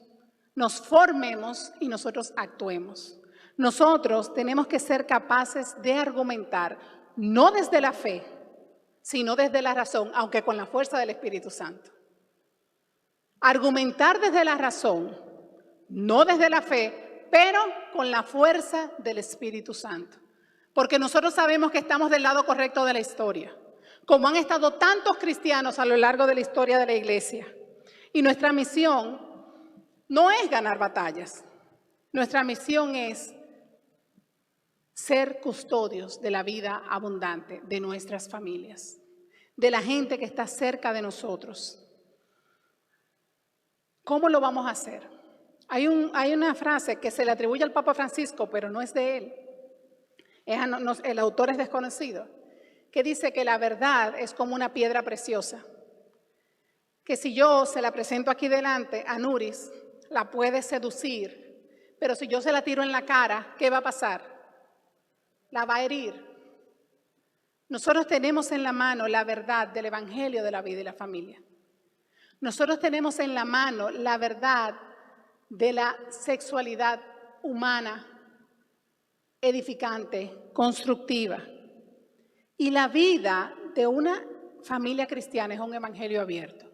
nos formemos y nosotros actuemos. Nosotros tenemos que ser capaces de argumentar, no desde la fe, sino desde la razón, aunque con la fuerza del Espíritu Santo. Argumentar desde la razón, no desde la fe, pero con la fuerza del Espíritu Santo. Porque nosotros sabemos que estamos del lado correcto de la historia, como han estado tantos cristianos a lo largo de la historia de la iglesia. Y nuestra misión no es ganar batallas, nuestra misión es ser custodios de la vida abundante de nuestras familias, de la gente que está cerca de nosotros. ¿Cómo lo vamos a hacer? Hay una frase que se le atribuye al Papa Francisco, pero no es de él. El autor es desconocido, que dice que la verdad es como una piedra preciosa. que si yo se la presento aquí delante a Nuris, la puede seducir, pero si yo se la tiro en la cara, ¿qué va a pasar? La va a herir. Nosotros tenemos en la mano la verdad del Evangelio de la vida y la familia. Nosotros tenemos en la mano la verdad de la sexualidad humana, edificante, constructiva. Y la vida de una familia cristiana es un evangelio abierto.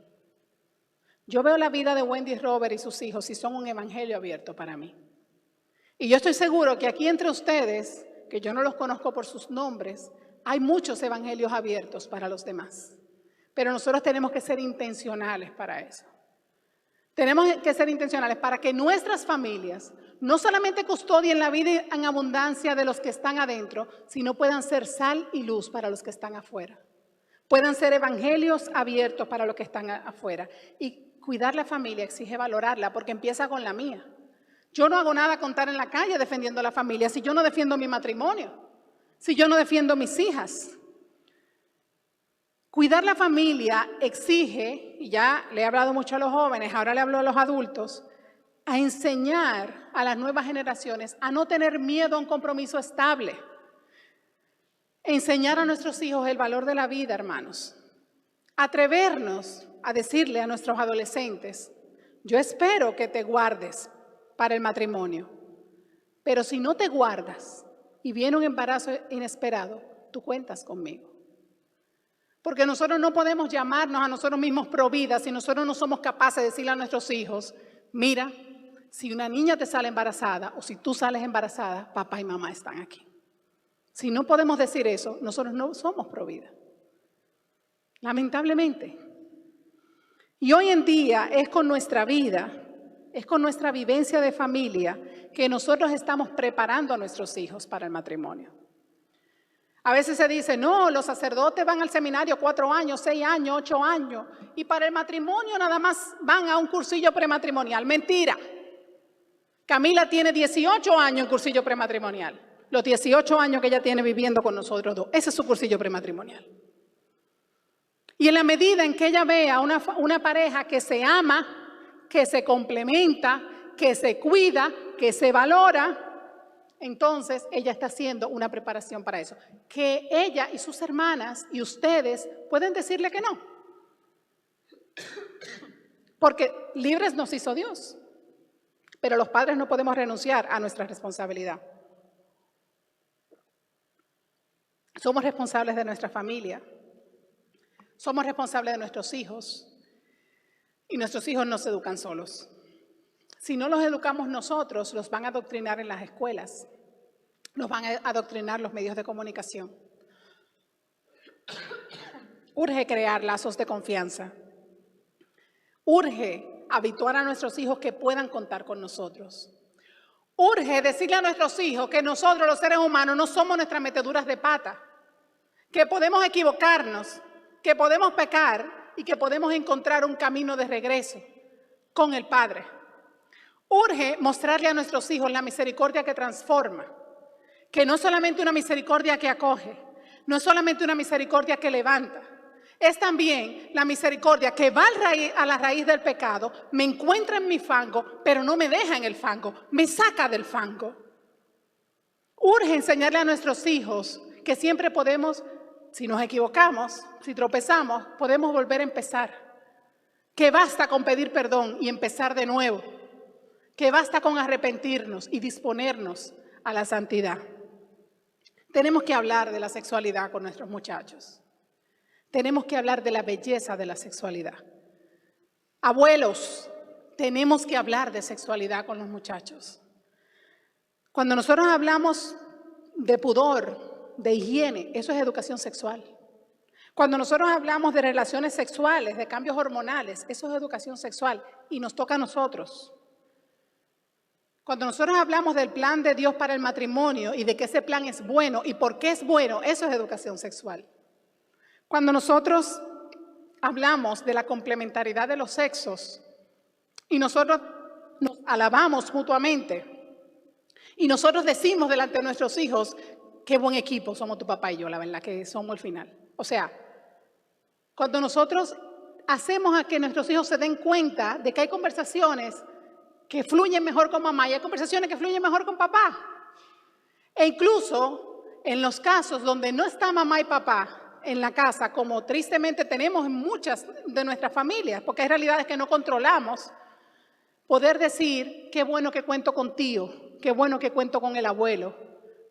Yo veo la vida de Wendy Robert y sus hijos y son un evangelio abierto para mí. Y yo estoy seguro que aquí entre ustedes, que yo no los conozco por sus nombres, hay muchos evangelios abiertos para los demás. Pero nosotros tenemos que ser intencionales para eso. Tenemos que ser intencionales para que nuestras familias no solamente custodien la vida en abundancia de los que están adentro, sino puedan ser sal y luz para los que están afuera. Puedan ser evangelios abiertos para los que están afuera. Y cuidar la familia exige valorarla porque empieza con la mía. Yo no hago nada con estar en la calle defendiendo a la familia si yo no defiendo mi matrimonio, si yo no defiendo mis hijas. Cuidar la familia exige, y ya le he hablado mucho a los jóvenes, ahora le hablo a los adultos, a enseñar a las nuevas generaciones a no tener miedo a un compromiso estable. Enseñar a nuestros hijos el valor de la vida, hermanos. Atrevernos a decirle a nuestros adolescentes, yo espero que te guardes para el matrimonio, pero si no te guardas y viene un embarazo inesperado, tú cuentas conmigo. Porque nosotros no podemos llamarnos a nosotros mismos provida si nosotros no somos capaces de decirle a nuestros hijos, mira, si una niña te sale embarazada o si tú sales embarazada, papá y mamá están aquí. Si no podemos decir eso, nosotros no somos provida. Lamentablemente. Y hoy en día es con nuestra vida, es con nuestra vivencia de familia que nosotros estamos preparando a nuestros hijos para el matrimonio. A veces se dice, no, los sacerdotes van al seminario 4 años, 6 años, 8 años, y para el matrimonio nada más van a un cursillo prematrimonial. Mentira. Camila tiene 18 años en cursillo prematrimonial. Los 18 años que ella tiene viviendo con nosotros dos. Ese es su cursillo prematrimonial. Y en la medida en que ella vea una pareja que se ama, que se complementa, que se cuida, que se valora, entonces ella está haciendo una preparación para eso. Que ella y sus hermanas y ustedes pueden decirle que no. Porque libres nos hizo Dios. Pero los padres no podemos renunciar a nuestra responsabilidad. Somos responsables de nuestra familia. Somos responsables de nuestros hijos. Y nuestros hijos no se educan solos. Si no los educamos nosotros, los van a adoctrinar en las escuelas. Los van a adoctrinar los medios de comunicación. Urge crear lazos de confianza. Urge habituar a nuestros hijos que puedan contar con nosotros. Urge decirle a nuestros hijos que nosotros, los seres humanos, no somos nuestras meteduras de pata. Que podemos equivocarnos, que podemos pecar y que podemos encontrar un camino de regreso con el Padre. Urge mostrarle a nuestros hijos la misericordia que transforma, que no es solamente una misericordia que acoge, no es solamente una misericordia que levanta, es también la misericordia que va a la raíz del pecado, me encuentra en mi fango, pero no me deja en el fango, me saca del fango. Urge enseñarle a nuestros hijos que siempre podemos, si nos equivocamos, si tropezamos, podemos volver a empezar, que basta con pedir perdón y empezar de nuevo, que basta con arrepentirnos y disponernos a la santidad. Tenemos que hablar de la sexualidad con nuestros muchachos. Tenemos que hablar de la belleza de la sexualidad. Abuelos, tenemos que hablar de sexualidad con los muchachos. Cuando nosotros hablamos de pudor, de higiene, eso es educación sexual. Cuando nosotros hablamos de relaciones sexuales, de cambios hormonales, eso es educación sexual y nos toca a nosotros. Cuando nosotros hablamos del plan de Dios para el matrimonio y de que ese plan es bueno y por qué es bueno, eso es educación sexual. Cuando nosotros hablamos de la complementariedad de los sexos y nosotros nos alabamos mutuamente y nosotros decimos delante de nuestros hijos, qué buen equipo somos tu papá y yo, la verdad que somos el final. O sea, cuando nosotros hacemos a que nuestros hijos se den cuenta de que hay conversaciones que fluyen mejor con mamá y hay conversaciones que fluyen mejor con papá. E incluso en los casos donde no está mamá y papá en la casa, como tristemente tenemos en muchas de nuestras familias, porque hay realidades que no controlamos, poder decir, qué bueno que cuento con tío, qué bueno que cuento con el abuelo,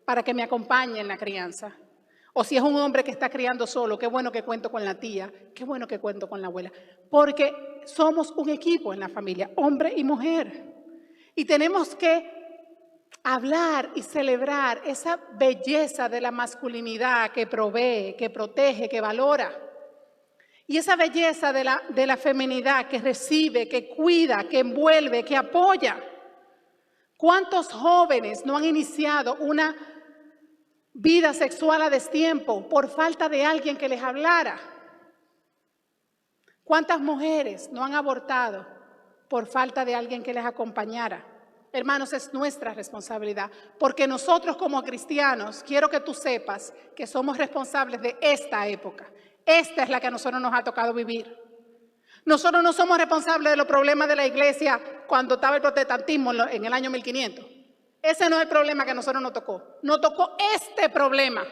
para que me acompañe en la crianza. O si es un hombre que está criando solo, qué bueno que cuento con la tía, qué bueno que cuento con la abuela. Porque somos un equipo en la familia, hombre y mujer. Y tenemos que hablar y celebrar esa belleza de la masculinidad que provee, que protege, que valora. Y esa belleza de la feminidad que recibe, que cuida, que envuelve, que apoya. ¿Cuántos jóvenes no han iniciado una vida sexual a destiempo por falta de alguien que les hablara? ¿Cuántas mujeres no han abortado por falta de alguien que les acompañara? Hermanos, es nuestra responsabilidad, porque nosotros como cristianos, quiero que tú sepas que somos responsables de esta época. Esta es la que a nosotros nos ha tocado vivir. Nosotros no somos responsables de los problemas de la iglesia cuando estaba el protestantismo en el año 1500. Ese no es el problema que a nosotros nos tocó. Nos tocó este problema.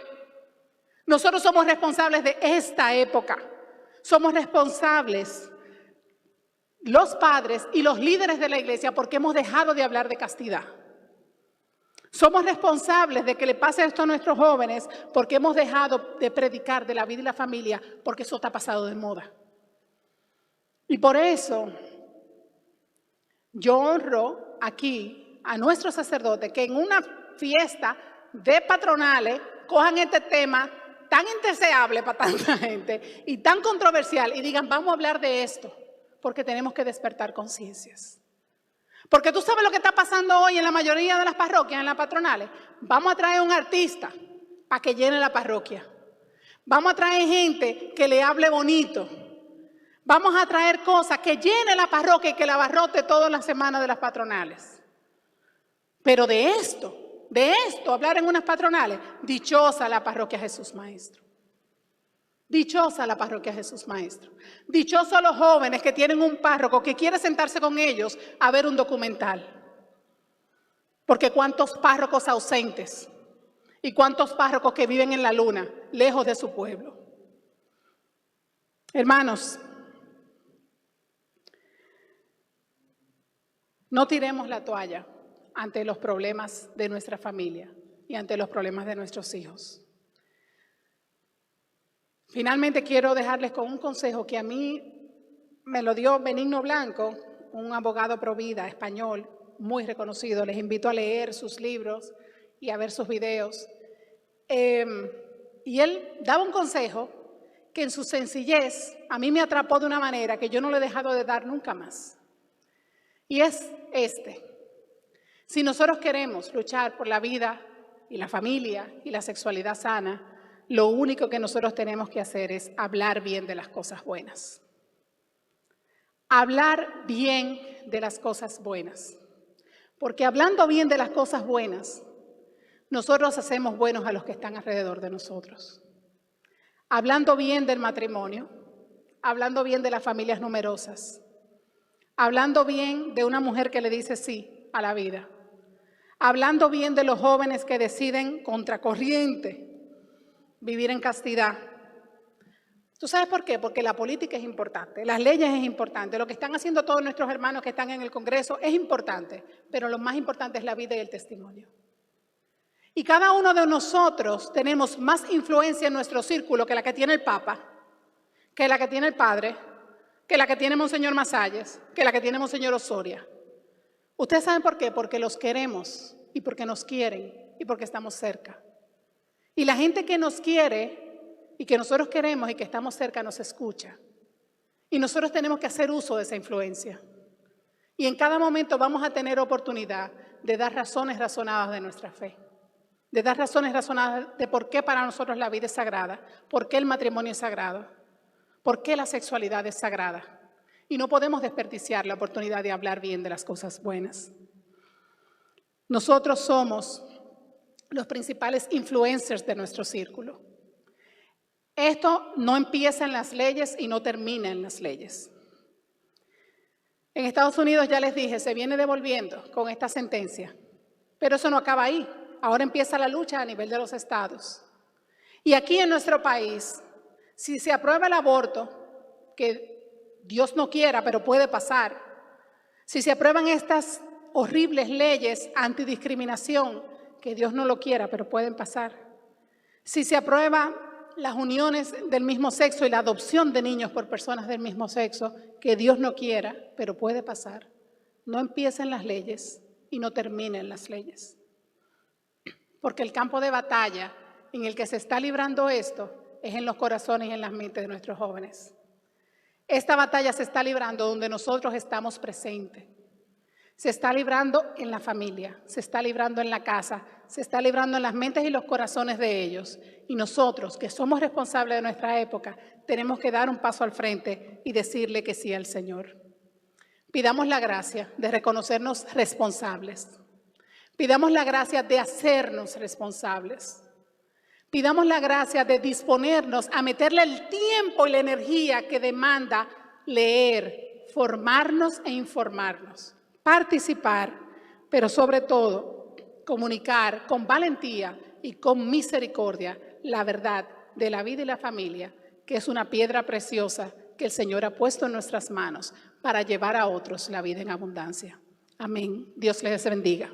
Nosotros somos responsables de esta época. Somos responsables, los padres y los líderes de la iglesia, porque hemos dejado de hablar de castidad. Somos responsables de que le pase esto a nuestros jóvenes porque hemos dejado de predicar de la vida y la familia, porque eso está pasado de moda. Y por eso yo honro aquí a nuestros sacerdotes que en una fiesta de patronales cojan este tema tan indeseable para tanta gente y tan controversial y digan, vamos a hablar de esto, porque tenemos que despertar conciencias. Porque tú sabes lo que está pasando hoy en la mayoría de las parroquias, en las patronales. Vamos a traer un artista para que llene la parroquia. Vamos a traer gente que le hable bonito. Vamos a traer cosas que llene la parroquia y que la abarrote todas las semanas de las patronales. Pero de esto, hablar en unas patronales, dichosa la parroquia Jesús Maestro. Dichosa la parroquia Jesús Maestro. Dichosos los jóvenes que tienen un párroco que quiere sentarse con ellos a ver un documental. Porque cuántos párrocos ausentes y cuántos párrocos que viven en la luna, lejos de su pueblo. Hermanos, no tiremos la toalla ante los problemas de nuestra familia y ante los problemas de nuestros hijos. Finalmente quiero dejarles con un consejo que a mí me lo dio Benigno Blanco, un abogado pro vida español muy reconocido. Les invito a leer sus libros y a ver sus videos. Y él daba un consejo que en su sencillez a mí me atrapó de una manera que yo no le he dejado de dar nunca más. Y es este: si nosotros queremos luchar por la vida y la familia y la sexualidad sana, lo único que nosotros tenemos que hacer es hablar bien de las cosas buenas. Hablar bien de las cosas buenas. Porque hablando bien de las cosas buenas, nosotros hacemos buenos a los que están alrededor de nosotros. Hablando bien del matrimonio, hablando bien de las familias numerosas, hablando bien de una mujer que le dice sí a la vida, hablando bien de los jóvenes que deciden contracorriente vivir en castidad. ¿Tú sabes por qué? Porque la política es importante, las leyes es importante, lo que están haciendo todos nuestros hermanos que están en el Congreso es importante, pero lo más importante es la vida y el testimonio. Y cada uno de nosotros tenemos más influencia en nuestro círculo que la que tiene el Papa, que la que tiene el Padre, que la que tiene Monseñor Masalles, que la que tiene Monseñor Osoria. ¿Ustedes saben por qué? Porque los queremos y porque nos quieren y porque estamos cerca. Y la gente que nos quiere y que nosotros queremos y que estamos cerca nos escucha. Y nosotros tenemos que hacer uso de esa influencia. Y en cada momento vamos a tener oportunidad de dar razones razonadas de nuestra fe. De dar razones razonadas de por qué para nosotros la vida es sagrada, por qué el matrimonio es sagrado, por qué la sexualidad es sagrada. Y no podemos desperdiciar la oportunidad de hablar bien de las cosas buenas. Nosotros somos los principales influencers de nuestro círculo. Esto no empieza en las leyes y no termina en las leyes. En Estados Unidos, ya les dije, se viene devolviendo con esta sentencia, pero eso no acaba ahí. Ahora empieza la lucha a nivel de los estados. Y aquí en nuestro país, si se aprueba el aborto, que Dios no quiera, pero puede pasar, si se aprueban estas horribles leyes antidiscriminación, que Dios no lo quiera, pero pueden pasar, si se aprueban las uniones del mismo sexo y la adopción de niños por personas del mismo sexo, que Dios no quiera, pero puede pasar, no empieza en las leyes y no termina en las leyes. Porque el campo de batalla en el que se está librando esto es en los corazones y en las mentes de nuestros jóvenes. Esta batalla se está librando donde nosotros estamos presentes. Se está librando en la familia, se está librando en la casa, se está librando en las mentes y los corazones de ellos. Y nosotros, que somos responsables de nuestra época, tenemos que dar un paso al frente y decirle que sí al Señor. Pidamos la gracia de reconocernos responsables. Pidamos la gracia de hacernos responsables. Pidamos la gracia de disponernos a meterle el tiempo y la energía que demanda leer, formarnos e informarnos, participar, pero sobre todo comunicar con valentía y con misericordia la verdad de la vida y la familia, que es una piedra preciosa que el Señor ha puesto en nuestras manos para llevar a otros la vida en abundancia. Amén. Dios les bendiga.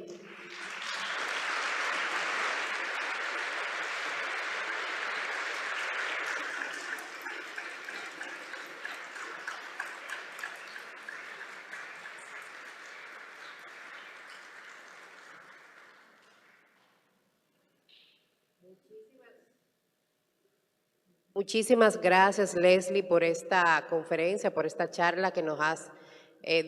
Muchísimas gracias, Leslie, por esta conferencia, por esta charla que nos has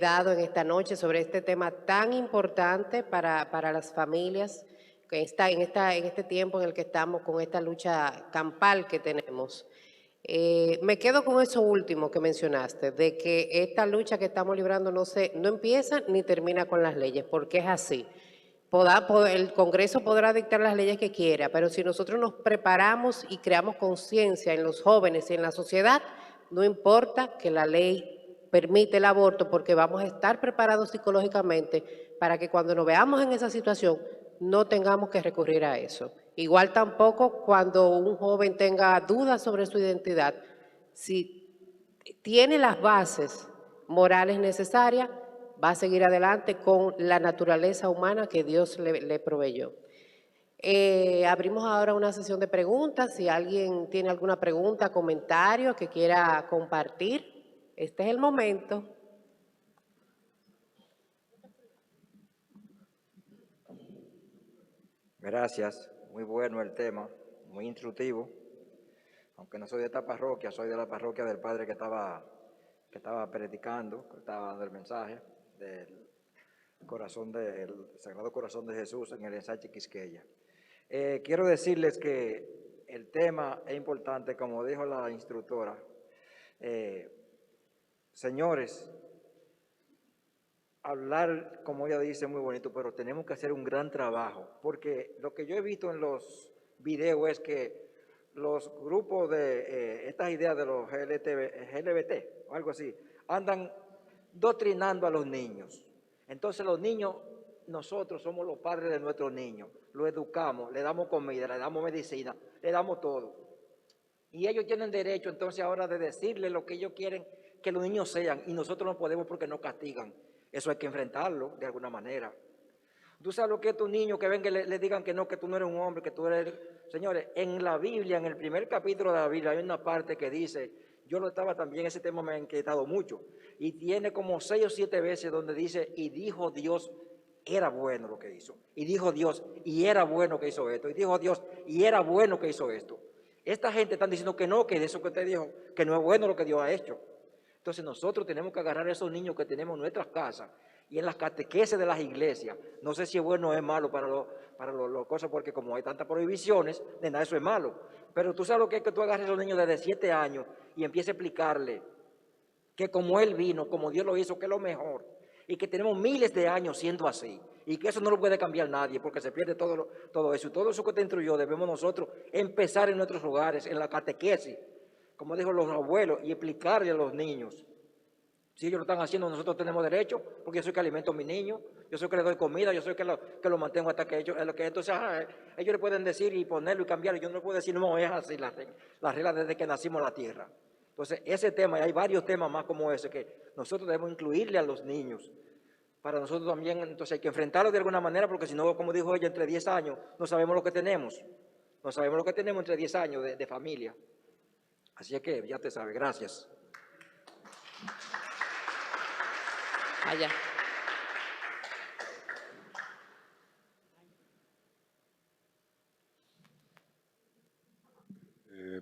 dado en esta noche sobre este tema tan importante para las familias que en este tiempo en el que estamos con esta lucha campal que tenemos. Me quedo con eso último que mencionaste, de que esta lucha que estamos librando no empieza ni termina con las leyes, porque es así. El Congreso podrá dictar las leyes que quiera, pero si nosotros nos preparamos y creamos conciencia en los jóvenes y en la sociedad, no importa que la ley permite el aborto, porque vamos a estar preparados psicológicamente para que cuando nos veamos en esa situación no tengamos que recurrir a eso. Igual tampoco cuando un joven tenga dudas sobre su identidad, si tiene las bases morales necesarias, va a seguir adelante con la naturaleza humana que Dios le proveyó. Abrimos ahora una sesión de preguntas. Si alguien tiene alguna pregunta, comentario que quiera compartir, este es el momento. Gracias, muy bueno el tema, muy instructivo. Aunque no soy de esta parroquia, soy de la parroquia del padre que estaba predicando, que estaba dando el mensaje del Sagrado Corazón de Jesús en el ensanche Quisqueya. Quiero decirles que el tema es importante, como dijo la instructora. Señores, hablar, como ella dice, muy bonito, pero tenemos que hacer un gran trabajo, porque lo que yo he visto en los videos es que los grupos de estas ideas de los LGBT o algo así, andan doctrinando a los niños. Entonces los niños, nosotros somos los padres de nuestros niños, los educamos, le damos comida, le damos medicina, le damos todo. Y ellos tienen derecho entonces ahora de decirle lo que ellos quieren que los niños sean, y nosotros no podemos porque nos castigan. Eso hay que enfrentarlo de alguna manera. Tú sabes lo que es tu niño que venga y le digan que no, que tú no eres un hombre, que tú eres... Señores, en la Biblia, en el primer capítulo de la Biblia, hay una parte que dice, yo lo estaba también, ese tema me ha inquietado mucho, y tiene como 6 o 7 veces donde dice, y dijo Dios, era bueno lo que hizo, y dijo Dios, y era bueno que hizo esto, y dijo Dios, y era bueno que hizo esto. Esta gente está diciendo que no, que de eso que usted dijo, que no es bueno lo que Dios ha hecho. Entonces nosotros tenemos que agarrar a esos niños que tenemos en nuestras casas y en las catequeses de las iglesias. No sé si es bueno o es malo para las cosas, porque como hay tantas prohibiciones, de nada eso es malo. Pero tú sabes lo que es que tú agarres a esos niños desde 7 años y empieces a explicarle que como Él vino, como Dios lo hizo, que es lo mejor, y que tenemos miles de años siendo así, y que eso no lo puede cambiar nadie porque se pierde todo eso. Y todo eso que te instruyó debemos nosotros empezar en nuestros hogares, en la catequesis, como dijo los abuelos, y explicarle a los niños. Si ellos lo están haciendo, nosotros tenemos derecho, porque yo soy que alimento a mi niño, yo soy que le doy comida, yo soy que lo mantengo hasta que ellos, entonces ellos le pueden decir y ponerlo y cambiarlo, yo no le puedo decir, no, es así la regla desde que nacimos en la tierra. Entonces, ese tema, y hay varios temas más como ese, que nosotros debemos incluirle a los niños, para nosotros también, entonces hay que enfrentarlo de alguna manera, porque si no, como dijo ella, entre 10 años, no sabemos lo que tenemos, entre 10 años de familia. Así es que, ya te sabes, gracias. Allá.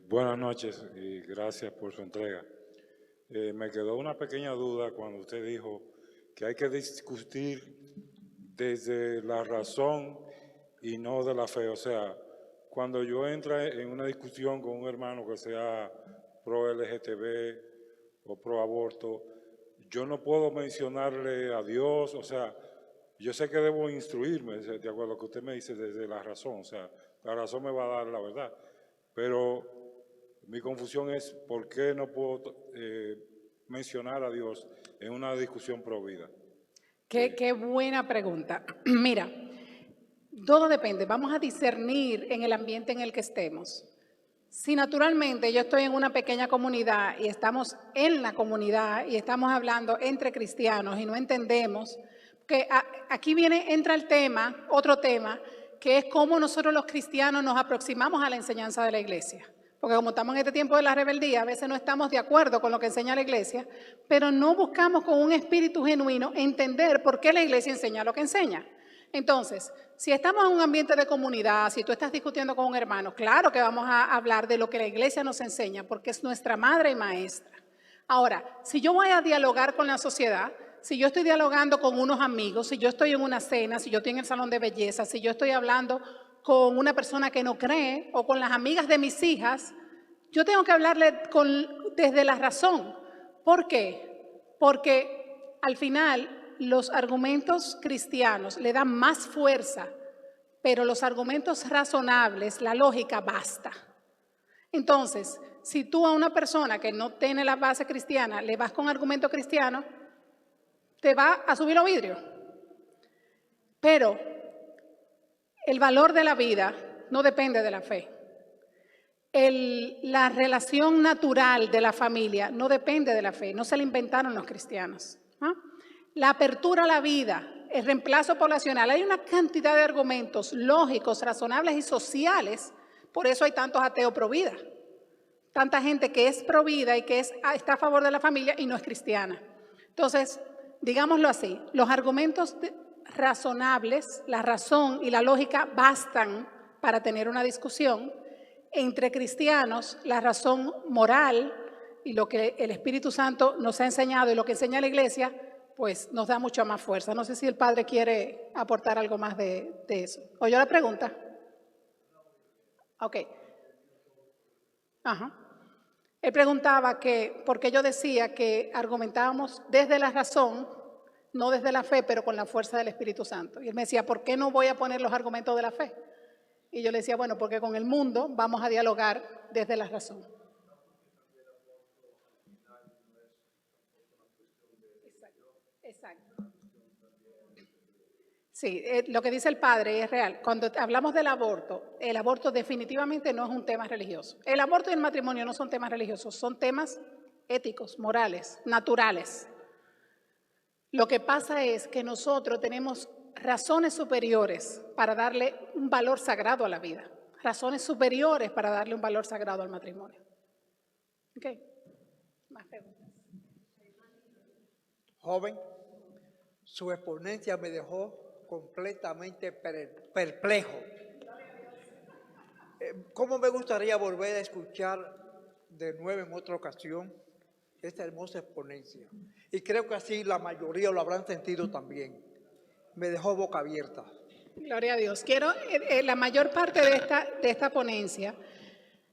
Buenas noches y gracias por su entrega. Me quedó una pequeña duda cuando usted dijo que hay que discutir desde la razón y no de la fe. O sea, cuando yo entro en una discusión con un hermano que sea pro LGTB o pro aborto, yo no puedo mencionarle a Dios. O sea, yo sé que debo instruirme, de acuerdo a lo que usted me dice, desde la razón. O sea, la razón me va a dar la verdad. Pero mi confusión es por qué no puedo mencionar a Dios en una discusión pro vida. Qué buena pregunta. Mira, todo depende. Vamos a discernir en el ambiente en el que estemos. Si naturalmente yo estoy en una pequeña comunidad y estamos en la comunidad y estamos hablando entre cristianos y no entendemos, que aquí entra el tema, otro tema, que es cómo nosotros los cristianos nos aproximamos a la enseñanza de la iglesia. Porque como estamos en este tiempo de la rebeldía, a veces no estamos de acuerdo con lo que enseña la iglesia, pero no buscamos con un espíritu genuino entender por qué la iglesia enseña lo que enseña. Entonces, si estamos en un ambiente de comunidad, si tú estás discutiendo con un hermano, claro que vamos a hablar de lo que la iglesia nos enseña, porque es nuestra madre y maestra. Ahora, si yo voy a dialogar con la sociedad, si yo estoy dialogando con unos amigos, si yo estoy en una cena, si yo estoy en el salón de belleza, si yo estoy hablando con una persona que no cree o con las amigas de mis hijas, yo tengo que hablarle desde la razón. ¿Por qué? Porque al final los argumentos cristianos le dan más fuerza, pero los argumentos razonables, la lógica basta. Entonces, si tú a una persona que no tiene la base cristiana le vas con argumento cristiano, te va a subir los vidrios. Pero el valor de la vida no depende de la fe. La relación natural de la familia no depende de la fe, no se la inventaron los cristianos. La apertura a la vida, el reemplazo poblacional, hay una cantidad de argumentos lógicos, razonables y sociales, por eso hay tantos ateos pro vida. Tanta gente que es pro vida y que está a favor de la familia y no es cristiana. Entonces, digámoslo así, los argumentos razonables, la razón y la lógica bastan para tener una discusión. Entre cristianos, la razón moral y lo que el Espíritu Santo nos ha enseñado y lo que enseña la iglesia, pues nos da mucha más fuerza. No sé si el Padre quiere aportar algo más de eso. ¿Oyó la pregunta? Ok. Ajá. Él preguntaba por qué yo decía que argumentábamos desde la razón, no desde la fe, pero con la fuerza del Espíritu Santo. Y él me decía, ¿por qué no voy a poner los argumentos de la fe? Y yo le decía, bueno, porque con el mundo vamos a dialogar desde la razón. Exacto. Sí, lo que dice el Padre es real. Cuando hablamos del aborto, el aborto definitivamente no es un tema religioso. El aborto y el matrimonio no son temas religiosos, son temas éticos, morales, naturales. Lo que pasa es que nosotros tenemos razones superiores para darle un valor sagrado a la vida. Razones superiores para darle un valor sagrado al matrimonio. ¿Ok? Más preguntas. Joven, su exponencia me dejó completamente perplejo. ¿Cómo me gustaría volver a escuchar de nuevo en otra ocasión esta hermosa exponencia? Y creo que así la mayoría lo habrán sentido también. Me dejó boca abierta. Gloria a Dios. La mayor parte de esta ponencia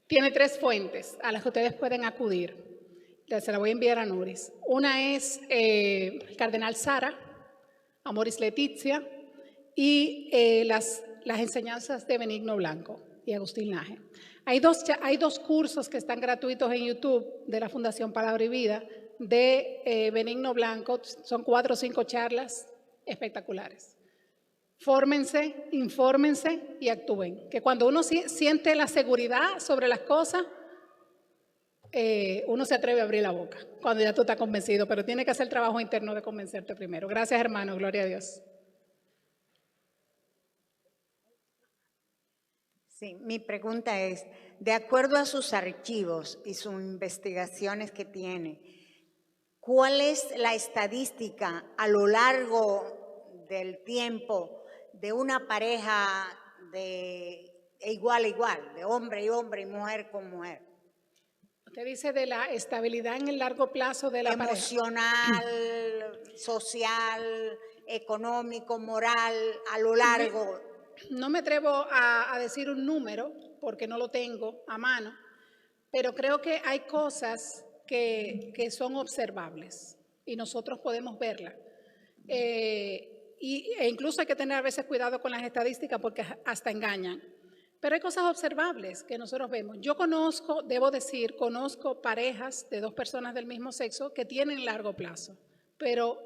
tiene 3 fuentes a las que ustedes pueden acudir. Se la voy a enviar a Nuris. Una es el cardenal Sara, Amoris Laetitia, y las enseñanzas de Benigno Blanco y Agustín Laje. Hay dos cursos que están gratuitos en YouTube de la Fundación Palabra y Vida de Benigno Blanco. Son 4 o 5 charlas espectaculares. Fórmense, infórmense y actúen. Que cuando uno siente la seguridad sobre las cosas, uno se atreve a abrir la boca cuando ya tú estás convencido, pero tiene que hacer el trabajo interno de convencerte primero. Gracias, hermano. Gloria a Dios. Sí, mi pregunta es, de acuerdo a sus archivos y sus investigaciones que tiene, ¿cuál es la estadística a lo largo del tiempo de una pareja de igual a igual, de hombre y hombre y mujer con mujer? Usted dice de la estabilidad en el largo plazo de la pareja. Emocional, social, económico, moral, a lo largo. No me atrevo a decir un número porque no lo tengo a mano, pero creo que hay cosas que son observables y nosotros podemos verlas. E incluso hay que tener a veces cuidado con las estadísticas porque hasta engañan. Pero hay cosas observables que nosotros vemos. Yo conozco, debo decir, conozco parejas de 2 personas del mismo sexo que tienen largo plazo, pero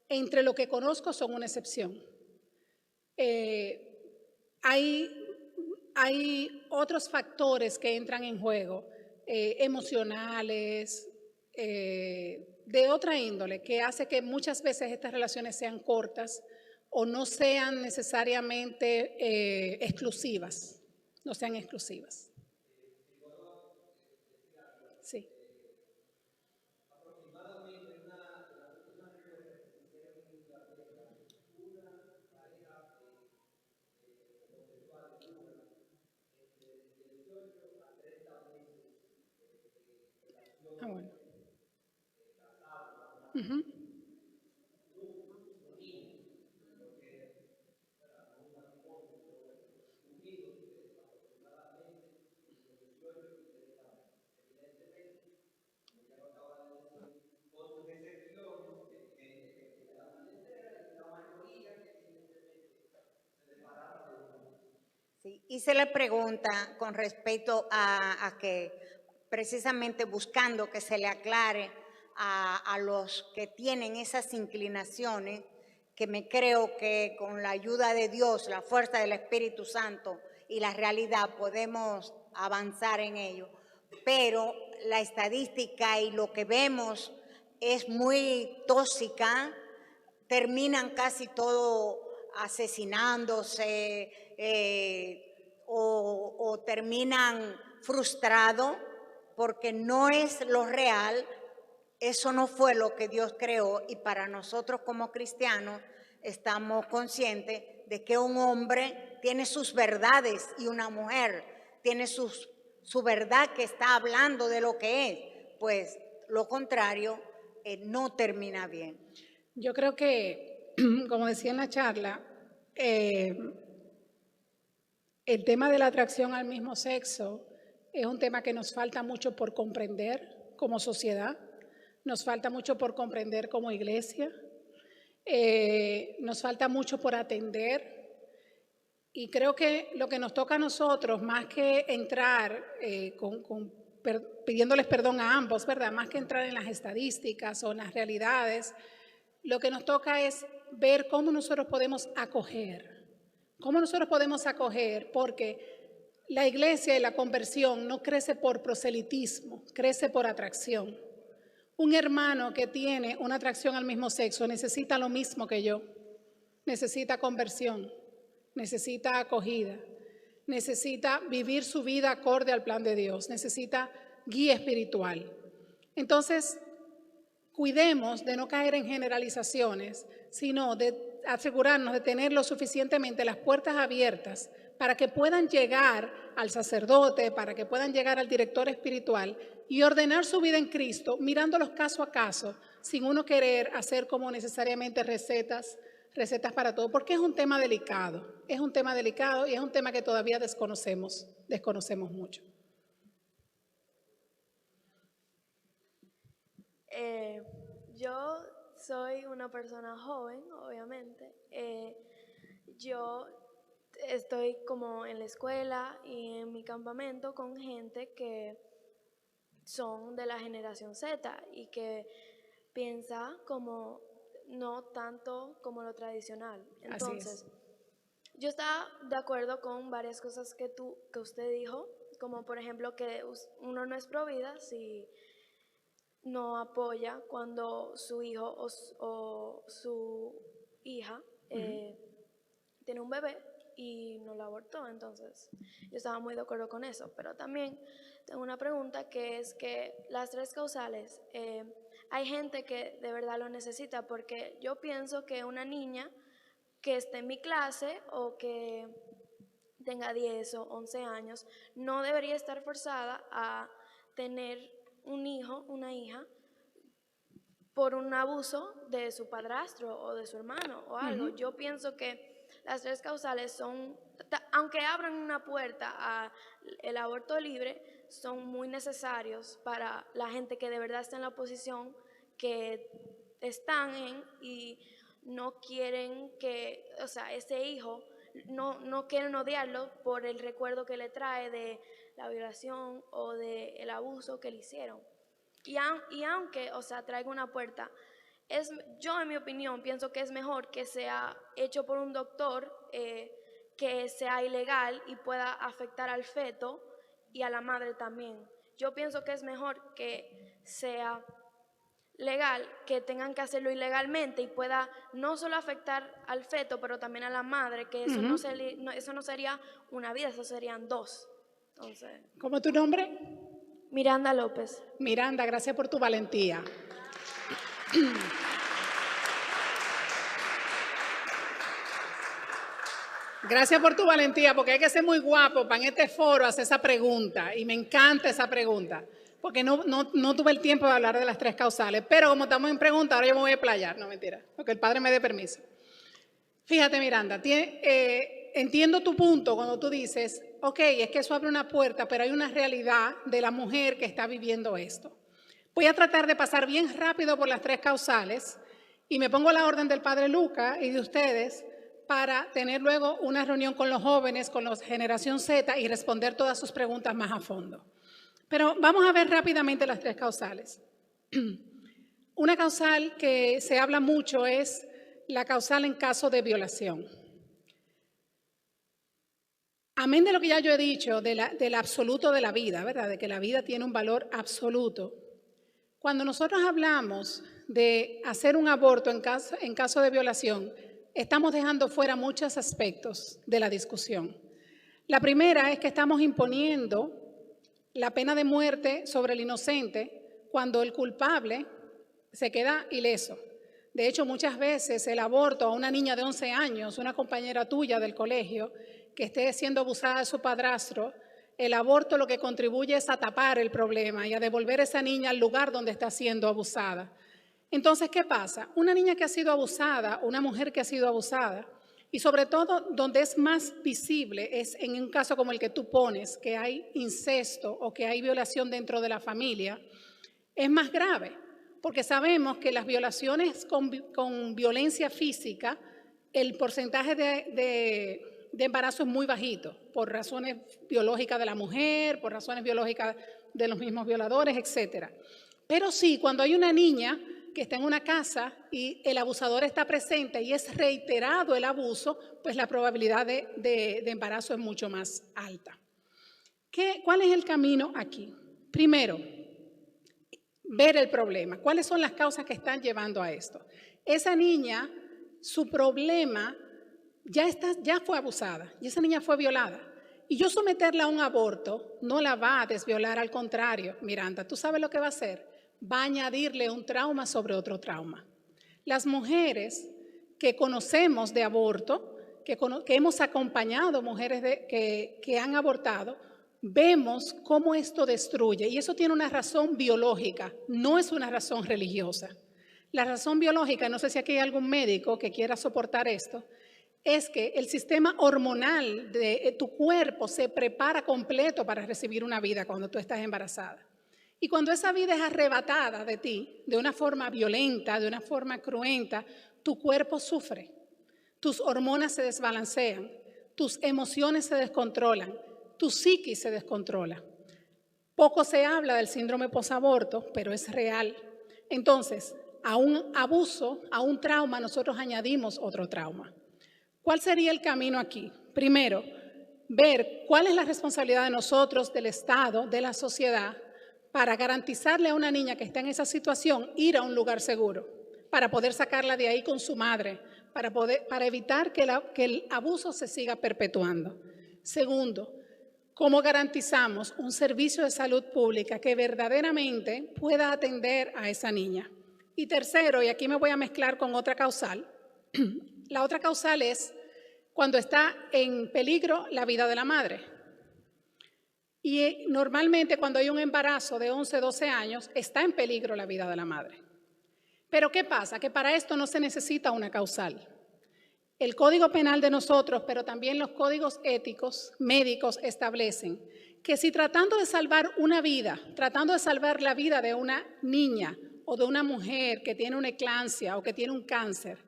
entre lo que conozco son una excepción. Hay otros factores que entran en juego, emocionales, de otra índole, que hace que muchas veces estas relaciones sean cortas o no sean necesariamente exclusivas. No sean exclusivas. Sí. Ah, bueno. Uh-huh. Sí, hice la pregunta con respecto a que precisamente buscando que se le aclare a los que tienen esas inclinaciones, que me creo que con la ayuda de Dios, la fuerza del Espíritu Santo y la realidad podemos avanzar en ello. Pero la estadística y lo que vemos es muy tóxica, terminan casi todo asesinándose o terminan frustrados porque no es lo real, eso no fue lo que Dios creó y para nosotros como cristianos estamos conscientes de que un hombre tiene sus verdades y una mujer tiene su verdad que está hablando de lo que es, pues lo contrario no termina bien. Yo creo que, como decía en la charla, el tema de la atracción al mismo sexo es un tema que nos falta mucho por comprender como sociedad, nos falta mucho por comprender como iglesia, nos falta mucho por atender y creo que lo que nos toca a nosotros, más que entrar pidiéndoles perdón a ambos, ¿verdad? Más que entrar en las estadísticas o en las realidades, lo que nos toca es ver cómo nosotros podemos acoger. ¿Cómo nosotros podemos acoger? Porque la iglesia y la conversión no crece por proselitismo, crece por atracción. Un hermano que tiene una atracción al mismo sexo necesita lo mismo que yo. Necesita conversión, necesita acogida, necesita vivir su vida acorde al plan de Dios, necesita guía espiritual. Entonces, cuidemos de no caer en generalizaciones, sino de asegurarnos de tener lo suficientemente las puertas abiertas para que puedan llegar al sacerdote, para que puedan llegar al director espiritual y ordenar su vida en Cristo, mirándolos caso a caso, sin uno querer hacer como necesariamente recetas para todo, porque es un tema delicado y es un tema que todavía desconocemos mucho. Yo soy una persona joven, obviamente. yo estoy como en la escuela y en mi campamento con gente que son de la generación Z y que piensa como no tanto como lo tradicional. Entonces, yo estaba de acuerdo con varias cosas que usted dijo, como por ejemplo que uno no es pro vida si no apoya cuando su hijo o su hija tiene un bebé y no lo abortó. Entonces, yo estaba muy de acuerdo con eso. Pero también tengo una pregunta que es que las 3 causales, hay gente que de verdad lo necesita, porque yo pienso que una niña que esté en mi clase o que tenga 10 o 11 años no debería estar forzada a tener un hijo, una hija, por un abuso de su padrastro o de su hermano o algo. Yo pienso que las 3 causales son, aunque abran una puerta al aborto libre, son muy necesarios para la gente que de verdad está en la posición que están en y no quieren que, o sea, ese hijo, no quieren odiarlo por el recuerdo que le trae de la violación o del abuso que le hicieron. Y aunque, o sea, traiga una puerta, yo en mi opinión pienso que es mejor que sea hecho por un doctor, que sea ilegal y pueda afectar al feto y a la madre también. Yo pienso que es mejor que sea legal, que tengan que hacerlo ilegalmente y pueda no solo afectar al feto, pero también a la madre, que eso, eso no sería una vida, eso serían 2. Entonces, ¿Cómo es tu nombre? Miranda López. Miranda, gracias por tu valentía. Gracias por tu valentía, porque hay que ser muy guapo para en este foro hacer esa pregunta. Y me encanta esa pregunta, porque no tuve el tiempo de hablar de las 3 causales. Pero como estamos en pregunta, ahora yo me voy a explayar. No, mentira, porque el padre me dé permiso. Fíjate, Miranda, entiendo tu punto cuando tú dices, ok, es que eso abre una puerta, pero hay una realidad de la mujer que está viviendo esto. Voy a tratar de pasar bien rápido por las 3 causales y me pongo a la orden del padre Luca y de ustedes para tener luego una reunión con los jóvenes, con la generación Z y responder todas sus preguntas más a fondo. Pero vamos a ver rápidamente las 3 causales. Una causal que se habla mucho es la causal en caso de violación. Amén de lo que ya yo he dicho, del absoluto de la vida, ¿verdad? De que la vida tiene un valor absoluto. Cuando nosotros hablamos de hacer un aborto en caso de violación, estamos dejando fuera muchos aspectos de la discusión. La primera es que estamos imponiendo la pena de muerte sobre el inocente cuando el culpable se queda ileso. De hecho, muchas veces el aborto a una niña de 11 años, una compañera tuya del colegio, que esté siendo abusada de su padrastro, el aborto lo que contribuye es a tapar el problema y a devolver a esa niña al lugar donde está siendo abusada. Entonces, ¿qué pasa? Una niña que ha sido abusada, una mujer que ha sido abusada, y sobre todo donde es más visible es en un caso como el que tú pones, que hay incesto o que hay violación dentro de la familia, es más grave, porque sabemos que las violaciones con violencia física, el porcentaje de embarazo es muy bajito, por razones biológicas de la mujer, por razones biológicas de los mismos violadores, etc. Pero sí, cuando hay una niña que está en una casa y el abusador está presente y es reiterado el abuso, pues la probabilidad de embarazo es mucho más alta. ¿Cuál es el camino aquí? Primero, ver el problema. ¿Cuáles son las causas que están llevando a esto? Esa niña, su problema ya fue abusada y esa niña fue violada. Y yo someterla a un aborto no la va a desviolar, al contrario, Miranda, ¿tú sabes lo que va a hacer? Va a añadirle un trauma sobre otro trauma. Las mujeres que conocemos de aborto, que hemos acompañado mujeres que han abortado, vemos cómo esto destruye. Y eso tiene una razón biológica, no es una razón religiosa. La razón biológica, no sé si aquí hay algún médico que quiera soportar esto, es que el sistema hormonal de tu cuerpo se prepara completo para recibir una vida cuando tú estás embarazada. Y cuando esa vida es arrebatada de ti, de una forma violenta, de una forma cruenta, tu cuerpo sufre. tus hormonas se desbalancean, tus emociones se descontrolan, tu psiquis se descontrola. Poco se habla del síndrome posaborto, pero es real. Entonces, a un abuso, a un trauma, nosotros añadimos otro trauma. ¿Cuál sería el camino aquí? Primero, ver cuál es la responsabilidad de nosotros, del Estado, de la sociedad, para garantizarle a una niña que está en esa situación ir a un lugar seguro, para poder sacarla de ahí con su madre, para evitar que el abuso se siga perpetuando. Segundo, ¿cómo garantizamos un servicio de salud pública que verdaderamente pueda atender a esa niña? Y tercero, y aquí me voy a mezclar con otra causal, la otra causal es cuando está en peligro la vida de la madre. Y normalmente cuando hay un embarazo de 11, 12 años, está en peligro la vida de la madre. Pero ¿qué pasa? Que para esto no se necesita una causal. El Código Penal de nosotros, pero también los códigos éticos médicos establecen que si tratando de salvar una vida, tratando de salvar la vida de una niña o de una mujer que tiene una eclampsia o que tiene un cáncer,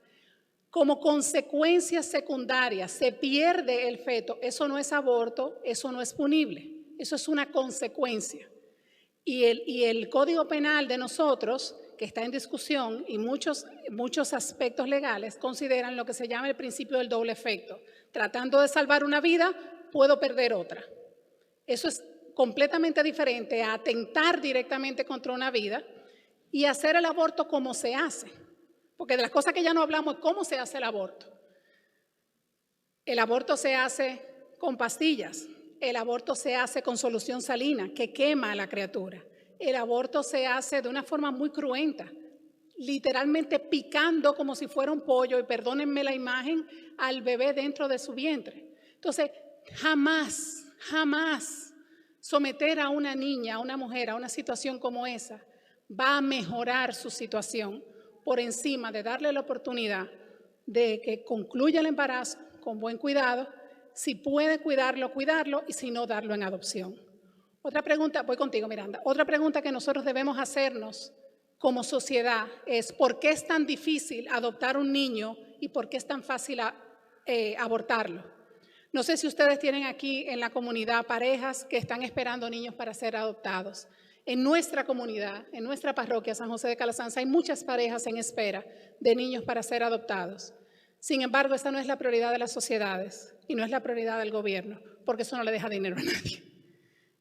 como consecuencia secundaria se pierde el feto, eso no es aborto, eso no es punible, eso es una consecuencia. Y el Código Penal de nosotros, que está en discusión, y muchos aspectos legales consideran lo que se llama el principio del doble efecto. Tratando de salvar una vida, puedo perder otra. Eso es completamente diferente a atentar directamente contra una vida y hacer el aborto como se hace. Porque de las cosas que ya no hablamos es cómo se hace el aborto. El aborto se hace con pastillas. El aborto se hace con solución salina que quema a la criatura. El aborto se hace de una forma muy cruenta, literalmente picando como si fuera un pollo, y perdónenme la imagen, al bebé dentro de su vientre. Entonces, jamás someter a una niña, a una mujer, a una situación como esa va a mejorar su situación por encima de darle la oportunidad de que concluya el embarazo con buen cuidado. Si puede cuidarlo, y si no, darlo en adopción. Otra pregunta, voy contigo, Miranda. Otra pregunta que nosotros debemos hacernos como sociedad es ¿por qué es tan difícil adoptar un niño y por qué es tan fácil abortarlo? No sé si ustedes tienen aquí en la comunidad parejas que están esperando niños para ser adoptados. En nuestra comunidad, en nuestra parroquia San José de Calasanz, hay muchas parejas en espera de niños para ser adoptados. Sin embargo, esta no es la prioridad de las sociedades y no es la prioridad del gobierno, porque eso no le deja dinero a nadie.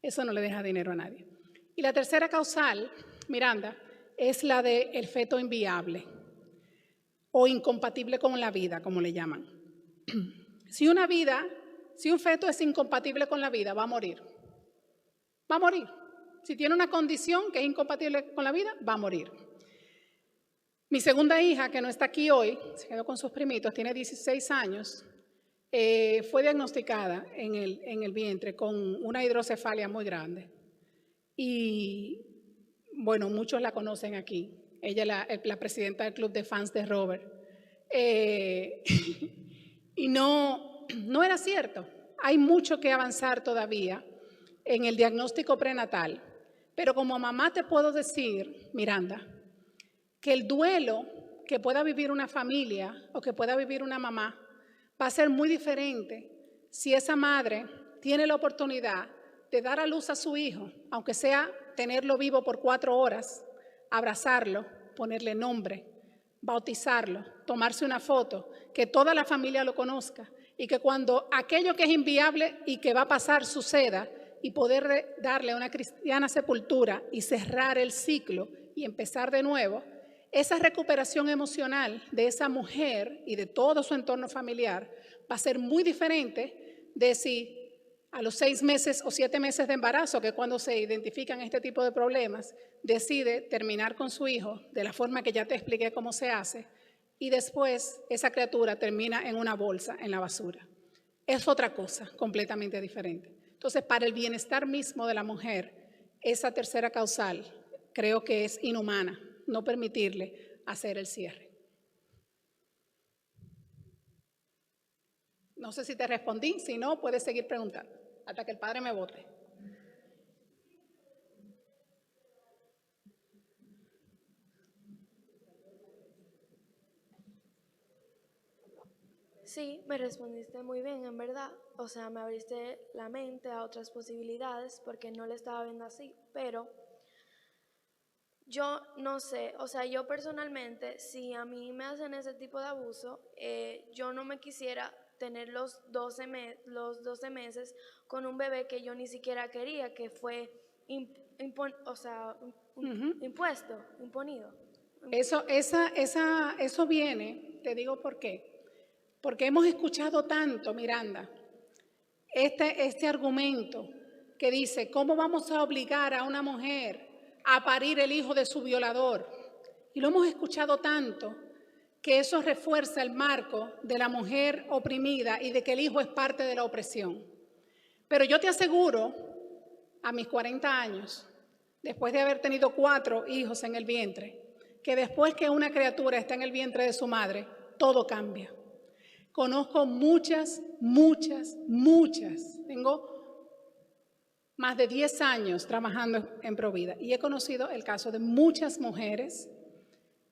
Eso no le deja dinero a nadie. Y la tercera causal, Miranda, es la del feto inviable o incompatible con la vida, como le llaman. Si un feto es incompatible con la vida, va a morir. Va a morir. Si tiene una condición que es incompatible con la vida, va a morir. Mi segunda hija, que no está aquí hoy, se quedó con sus primitos, tiene 16 años, fue diagnosticada en el vientre con una hidrocefalia muy grande. Y bueno, muchos la conocen aquí. Ella es la presidenta del club de fans de Robert. Y no era cierto. Hay mucho que avanzar todavía en el diagnóstico prenatal. Pero como mamá te puedo decir, Miranda, que el duelo que pueda vivir una familia o que pueda vivir una mamá va a ser muy diferente si esa madre tiene la oportunidad de dar a luz a su hijo, aunque sea tenerlo vivo por 4 horas, abrazarlo, ponerle nombre, bautizarlo, tomarse una foto, que toda la familia lo conozca y que cuando aquello que es inviable y que va a pasar suceda y poder darle una cristiana sepultura y cerrar el ciclo y empezar de nuevo, esa recuperación emocional de esa mujer y de todo su entorno familiar va a ser muy diferente de si a los 6 meses o 7 meses de embarazo, que es cuando se identifican este tipo de problemas, decide terminar con su hijo de la forma que ya te expliqué cómo se hace, y después esa criatura termina en una bolsa en la basura. Es otra cosa completamente diferente. Entonces, para el bienestar mismo de la mujer, esa tercera causal creo que es inhumana, no permitirle hacer el cierre. No sé si te respondí, si no, puedes seguir preguntando hasta que el padre me vote. Sí, me respondiste muy bien, en verdad. O sea, me abriste la mente a otras posibilidades porque no le estaba viendo así. Pero yo no sé, o sea, yo personalmente, si a mí me hacen ese tipo de abuso, yo no me quisiera tener los 12 meses con un bebé que yo ni siquiera quería, que fue impuesto, imponido. Eso viene, te digo por qué. Porque hemos escuchado tanto, Miranda, este argumento que dice, ¿cómo vamos a obligar a una mujer a parir el hijo de su violador? Y lo hemos escuchado tanto que eso refuerza el marco de la mujer oprimida y de que el hijo es parte de la opresión. Pero yo te aseguro, a mis 40 años, después de haber tenido 4 hijos en el vientre, que después que una criatura está en el vientre de su madre, todo cambia. Conozco muchas, tengo más de 10 años trabajando en Provida y he conocido el caso de muchas mujeres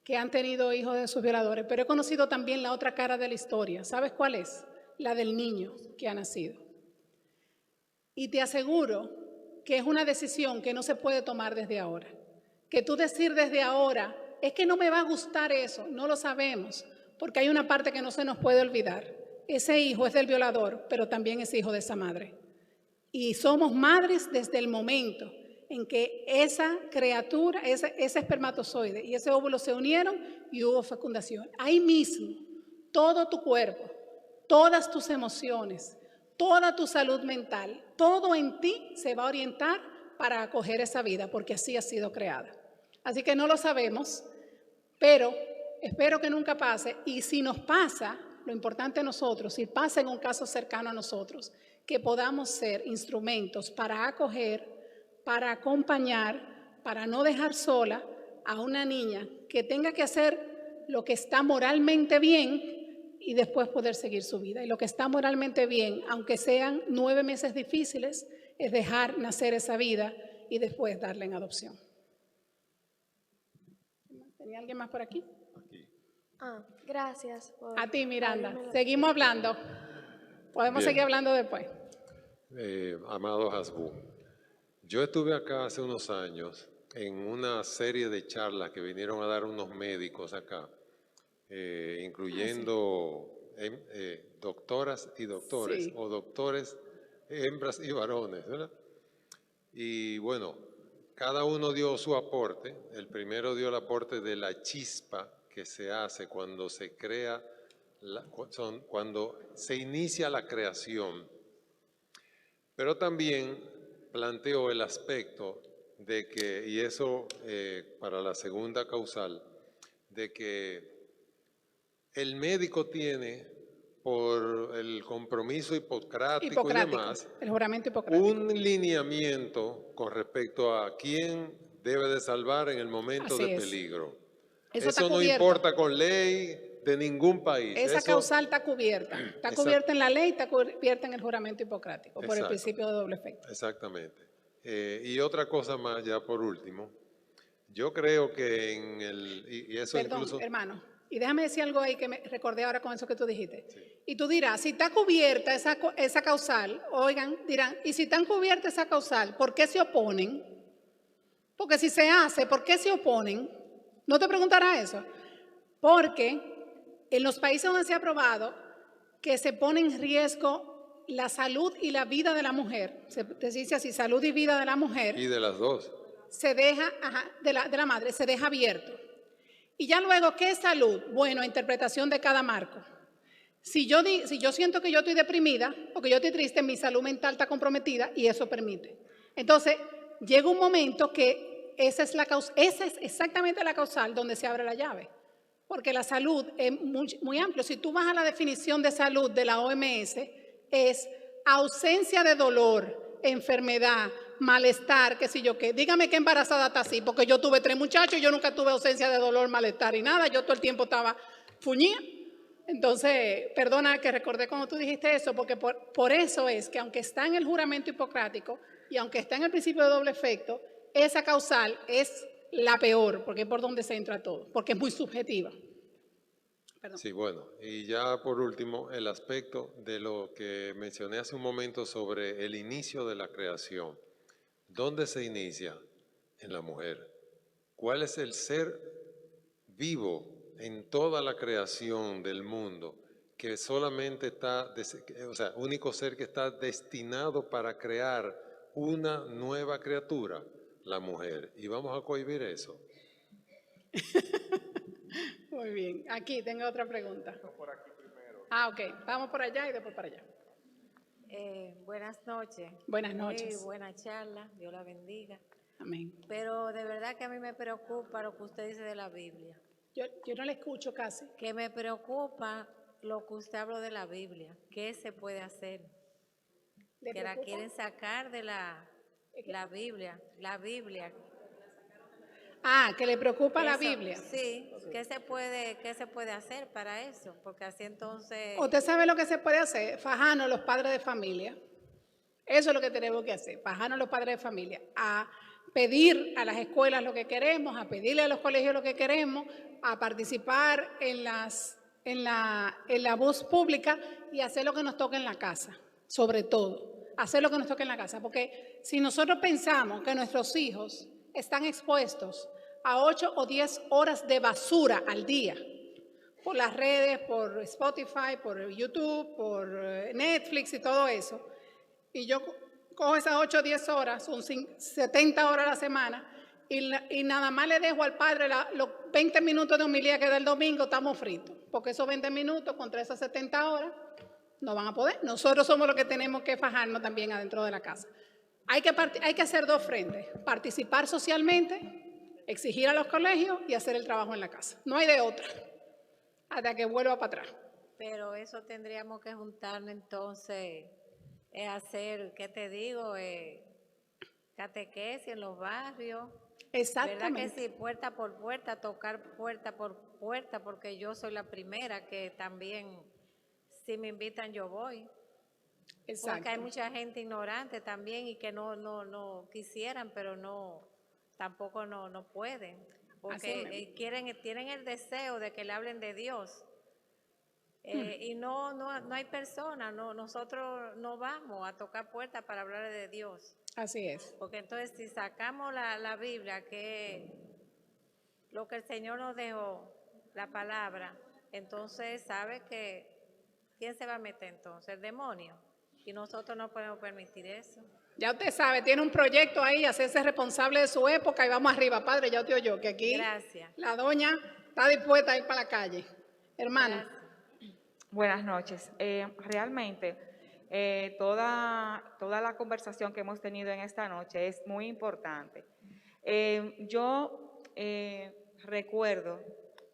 que han tenido hijos de sus violadores, pero he conocido también la otra cara de la historia. ¿Sabes cuál es? La del niño que ha nacido. Y te aseguro que es una decisión que no se puede tomar desde ahora. Que tú decir desde ahora, es que no me va a gustar eso, no lo sabemos, porque hay una parte que no se nos puede olvidar. Ese hijo es del violador, pero también es hijo de esa madre. Y somos madres desde el momento en que esa criatura, ese espermatozoide y ese óvulo se unieron y hubo fecundación. Ahí mismo, todo tu cuerpo, todas tus emociones, toda tu salud mental, todo en ti se va a orientar para acoger esa vida, porque así ha sido creada. Así que no lo sabemos, pero espero que nunca pase. Y si nos pasa, lo importante a nosotros, si pasa en un caso cercano a nosotros, que podamos ser instrumentos para acoger, para acompañar, para no dejar sola a una niña que tenga que hacer lo que está moralmente bien y después poder seguir su vida. Y lo que está moralmente bien, aunque sean 9 meses difíciles, es dejar nacer esa vida y después darla en adopción. ¿Tenía alguien más por aquí? Gracias. A ti, Miranda. Seguimos hablando. Podemos seguir hablando después. Amado Hasbú, yo estuve acá hace unos años en una serie de charlas que vinieron a dar unos médicos acá, incluyendo doctoras y doctores, sí, o doctores, hembras y varones, ¿verdad? Y bueno, cada uno dio su aporte. El primero dio el aporte de la chispa que se hace cuando se crea, cuando se inicia la creación. Pero también planteó el aspecto de que, y eso para la segunda causal, de que el médico tiene, por el compromiso hipocrático y demás, el juramento hipocrático, un lineamiento con respecto a quién debe de salvar en el momento de peligro. Eso no importa con ley de ningún país. Esa causal está cubierta. Está cubierta en la ley, está cubierta en el juramento hipocrático, por el principio de doble efecto. Exactamente. Y otra cosa más, ya por último. Yo creo que en el... Y eso Perdón, incluso... hermano. Y déjame decir algo ahí que me recordé ahora con eso que tú dijiste. Sí. Y tú dirás, si está cubierta esa causal, oigan, dirán, y si está cubierta esa causal, ¿por qué se oponen? Porque si se hace, ¿por qué se oponen? ¿No te preguntarás eso? Porque en los países donde se ha probado que se pone en riesgo la salud y la vida de la mujer, se dice así, salud y vida de la mujer. Y de las dos. Se deja, de la madre, se deja abierto. Y ya luego, ¿qué es salud? Bueno, interpretación de cada marco. Si yo siento que yo estoy deprimida o que yo estoy triste, mi salud mental está comprometida y eso permite. Entonces, llega un momento que esa es exactamente la causal donde se abre la llave. Porque la salud es muy amplio. Si tú vas a la definición de salud de la OMS, es ausencia de dolor, enfermedad, malestar, qué sé yo qué. Dígame qué embarazada está así, porque yo tuve 3 muchachos y yo nunca tuve ausencia de dolor, malestar y nada. Yo todo el tiempo estaba fuñida. Entonces, perdona que recordé cuando tú dijiste eso, porque por eso es que aunque está en el juramento hipocrático y aunque está en el principio de doble efecto, esa causal es la peor, porque es por donde se entra todo, porque es muy subjetiva. Perdón. Sí, bueno, y ya por último, el aspecto de lo que mencioné hace un momento sobre el inicio de la creación. ¿Dónde se inicia? En la mujer. ¿Cuál es el ser vivo en toda la creación del mundo que solamente está, o sea, único ser que está destinado para crear una nueva criatura? La mujer. Y vamos a cohibir eso. Muy bien. Aquí tengo otra pregunta. Por aquí primero. Ah, ok. Vamos por allá y después para allá. Buenas noches. Buenas noches. Muy buena charla, Dios la bendiga. Amén. Pero de verdad que a mí me preocupa lo que usted dice de la Biblia. Yo no le escucho casi. Que me preocupa lo que usted habló de la Biblia. ¿Qué se puede hacer? ¿Le Que la preocupa? quieren sacar de la Biblia. La Biblia. Ah, que le preocupa la Eso, Biblia. Sí. ¿Qué se puede hacer para eso? Porque así entonces... ¿Usted sabe lo que se puede hacer? Fajarnos los padres de familia. Eso es lo que tenemos que hacer, fajarnos los padres de familia, a pedir a las escuelas lo que queremos, a pedirle a los colegios lo que queremos, a participar en la voz pública y hacer lo que nos toca en la casa, sobre todo, hacer lo que nos toca en la casa. Porque si nosotros pensamos que nuestros hijos están expuestos a 8 o 10 horas de basura al día, por las redes, por Spotify, por YouTube, por Netflix y todo eso, y yo cojo esas 8 o 10 horas, son 70 horas a la semana, y nada más le dejo al padre los 20 minutos de homilía que da el domingo, estamos fritos, porque esos 20 minutos contra esas 70 horas no van a poder. Nosotros somos los que tenemos que fajarnos también adentro de la casa. Hay que hacer dos frentes, participar socialmente, exigir a los colegios y hacer el trabajo en la casa. No hay de otra, hasta que vuelva para atrás. Pero eso tendríamos que juntarnos entonces, hacer, ¿qué te digo? Catequesis en los barrios. Exactamente. ¿Verdad que sí? Puerta por puerta, tocar puerta por puerta, porque yo soy la primera que también, si me invitan, yo voy. Exacto. Porque hay mucha gente ignorante también y que no quisieran, pero tampoco no pueden. Porque tienen el deseo de que le hablen de Dios. Y no hay personas, nosotros no vamos a tocar puertas para hablar de Dios. Así es. Porque entonces si sacamos la Biblia, que lo que el Señor nos dejó, la palabra, entonces sabe que ¿quién se va a meter entonces? El demonio. Y nosotros no podemos permitir eso. Ya usted sabe, tiene un proyecto ahí, hacerse responsable de su época y vamos arriba, padre, ya te oyó, que aquí Gracias. La doña está dispuesta a ir para la calle. Hermana. Gracias. Buenas noches. Realmente, toda la conversación que hemos tenido en esta noche es muy importante. Yo recuerdo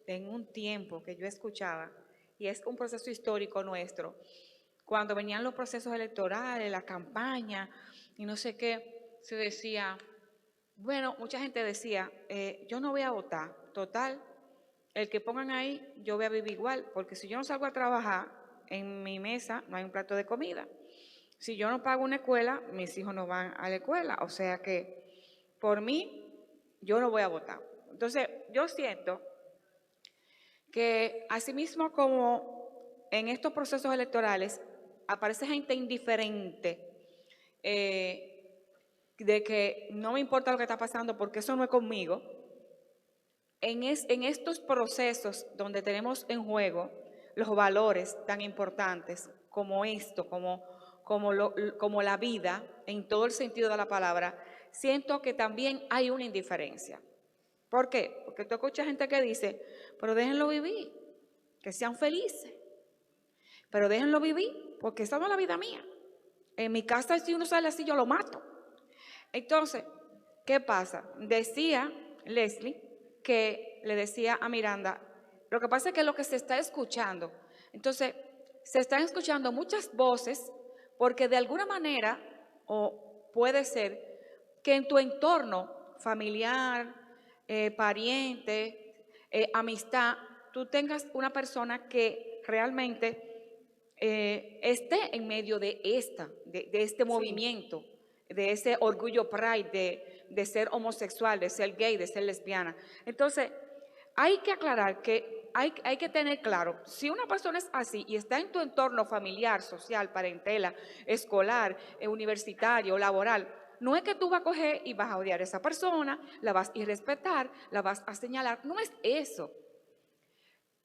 en un tiempo que yo escuchaba, y es un proceso histórico nuestro, cuando venían los procesos electorales, la campaña y no sé qué, se decía, bueno, mucha gente decía, yo no voy a votar, total, el que pongan ahí, yo voy a vivir igual, porque si yo no salgo a trabajar, en mi mesa no hay un plato de comida. Si yo no pago una escuela, mis hijos no van a la escuela. O sea que, por mí, yo no voy a votar. Entonces, yo siento que asimismo como en estos procesos electorales aparece gente indiferente, de que no me importa lo que está pasando porque eso no es conmigo. En estos procesos donde tenemos en juego los valores tan importantes como esto, como la vida, en todo el sentido de la palabra, siento que también hay una indiferencia. ¿Por qué? Porque tú escuchas gente que dice, pero déjenlo vivir, que sean felices. Pero déjenlo vivir, porque esa no es la vida mía. En mi casa, si uno sale así, yo lo mato. Entonces, ¿qué pasa? Decía Leslie, que le decía a Miranda, lo que pasa es que lo que se está escuchando, entonces se están escuchando muchas voces porque de alguna manera, o puede ser que en tu entorno familiar, pariente, amistad, tú tengas una persona que realmente esté en medio de este movimiento, de ese orgullo pride, de ser homosexual, de ser gay, de ser lesbiana. Entonces, hay que aclarar que hay que tener claro, si una persona es así y está en tu entorno familiar, social, parentela, escolar, universitario, laboral, no es que tú vas a coger y vas a odiar a esa persona, la vas a irrespetar, la vas a señalar, no es eso.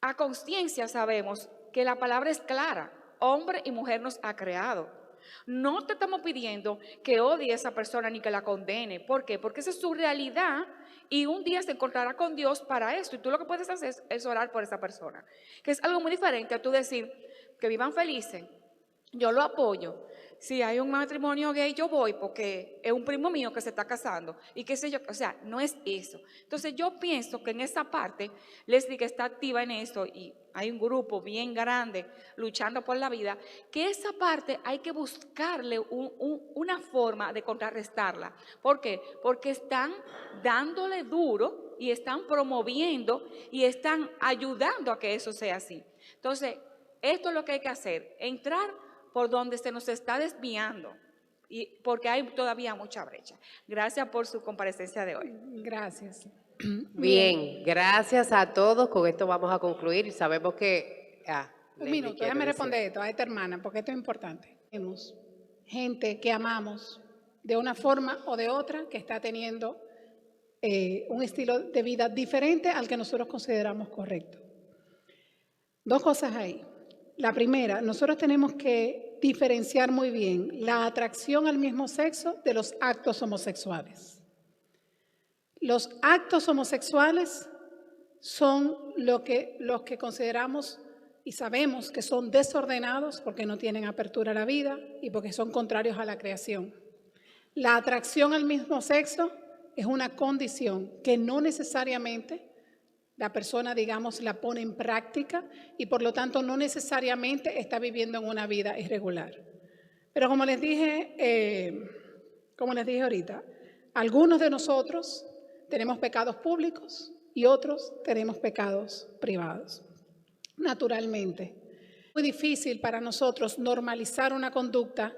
A conciencia sabemos que la palabra es clara, hombre y mujer nos ha creado. No te estamos pidiendo que odie a esa persona ni que la condene. ¿Por qué? Porque esa es su realidad y un día se encontrará con Dios para esto. Y tú lo que puedes hacer es orar por esa persona. Que es algo muy diferente a tú decir que vivan felices. Yo lo apoyo. Si hay un matrimonio gay, yo voy porque es un primo mío que se está casando y qué sé yo, o sea, no es eso. Entonces yo pienso que en esa parte, Leslie que está activa en eso y hay un grupo bien grande luchando por la vida, que esa parte hay que buscarle una forma de contrarrestarla. ¿Por qué? Porque están dándole duro y están promoviendo y están ayudando a que eso sea así. Entonces, esto es lo que hay que hacer, entrar por donde se nos está desviando, y porque hay todavía mucha brecha. Gracias por su comparecencia de hoy. Gracias. Bien, gracias a todos. Con esto vamos a concluir y sabemos que... Un minuto, déjame responder esto a esta hermana, porque esto es importante. Tenemos gente que amamos de una forma o de otra que está teniendo un estilo de vida diferente al que nosotros consideramos correcto. Dos cosas ahí. La primera, nosotros tenemos que diferenciar muy bien la atracción al mismo sexo de los actos homosexuales. Los actos homosexuales son los que consideramos y sabemos que son desordenados porque no tienen apertura a la vida y porque son contrarios a la creación. La atracción al mismo sexo es una condición que no necesariamente la persona, digamos, la pone en práctica y por lo tanto no necesariamente está viviendo en una vida irregular. Pero como les dije ahorita, algunos de nosotros tenemos pecados públicos y otros tenemos pecados privados. Naturalmente, es muy difícil para nosotros normalizar una conducta,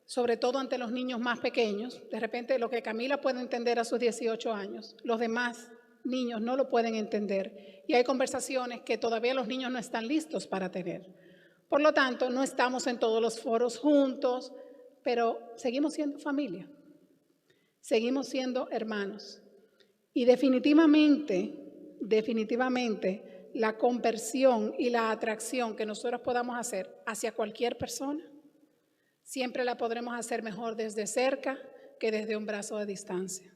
sobre todo ante los niños más pequeños. De repente lo que Camila puede entender a sus 18 años, los demás niños no lo pueden entender y hay conversaciones que todavía los niños no están listos para tener. Por lo tanto, no estamos en todos los foros juntos, pero seguimos siendo familia, seguimos siendo hermanos. Y definitivamente, la conversión y la atracción que nosotros podamos hacer hacia cualquier persona, siempre la podremos hacer mejor desde cerca que desde un brazo de distancia.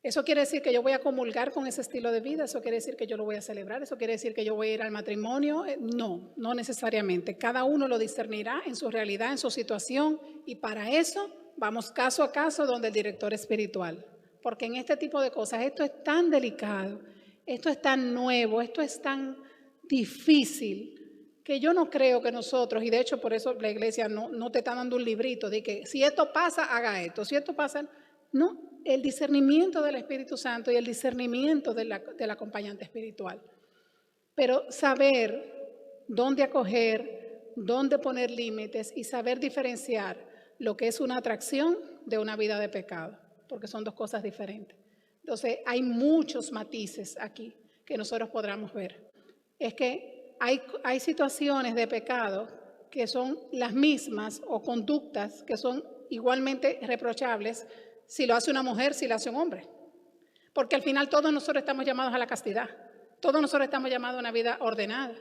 ¿Eso quiere decir que yo voy a comulgar con ese estilo de vida? ¿Eso quiere decir que yo lo voy a celebrar? ¿Eso quiere decir que yo voy a ir al matrimonio? No, no necesariamente. Cada uno lo discernirá en su realidad, en su situación, y para eso vamos caso a caso donde el director espiritual. Porque en este tipo de cosas, esto es tan delicado, esto es tan nuevo, esto es tan difícil, que yo no creo que nosotros, y de hecho por eso la iglesia no te está dando un librito de que si esto pasa, haga esto, si esto pasa, no. El discernimiento del Espíritu Santo y el discernimiento del acompañante espiritual. Pero saber dónde acoger, dónde poner límites y saber diferenciar lo que es una atracción de una vida de pecado, porque son dos cosas diferentes. Entonces, hay muchos matices aquí que nosotros podamos ver. Es que hay situaciones de pecado que son las mismas o conductas que son igualmente reprochables si lo hace una mujer, si lo hace un hombre. Porque al final todos nosotros estamos llamados a la castidad. Todos nosotros estamos llamados a una vida ordenada.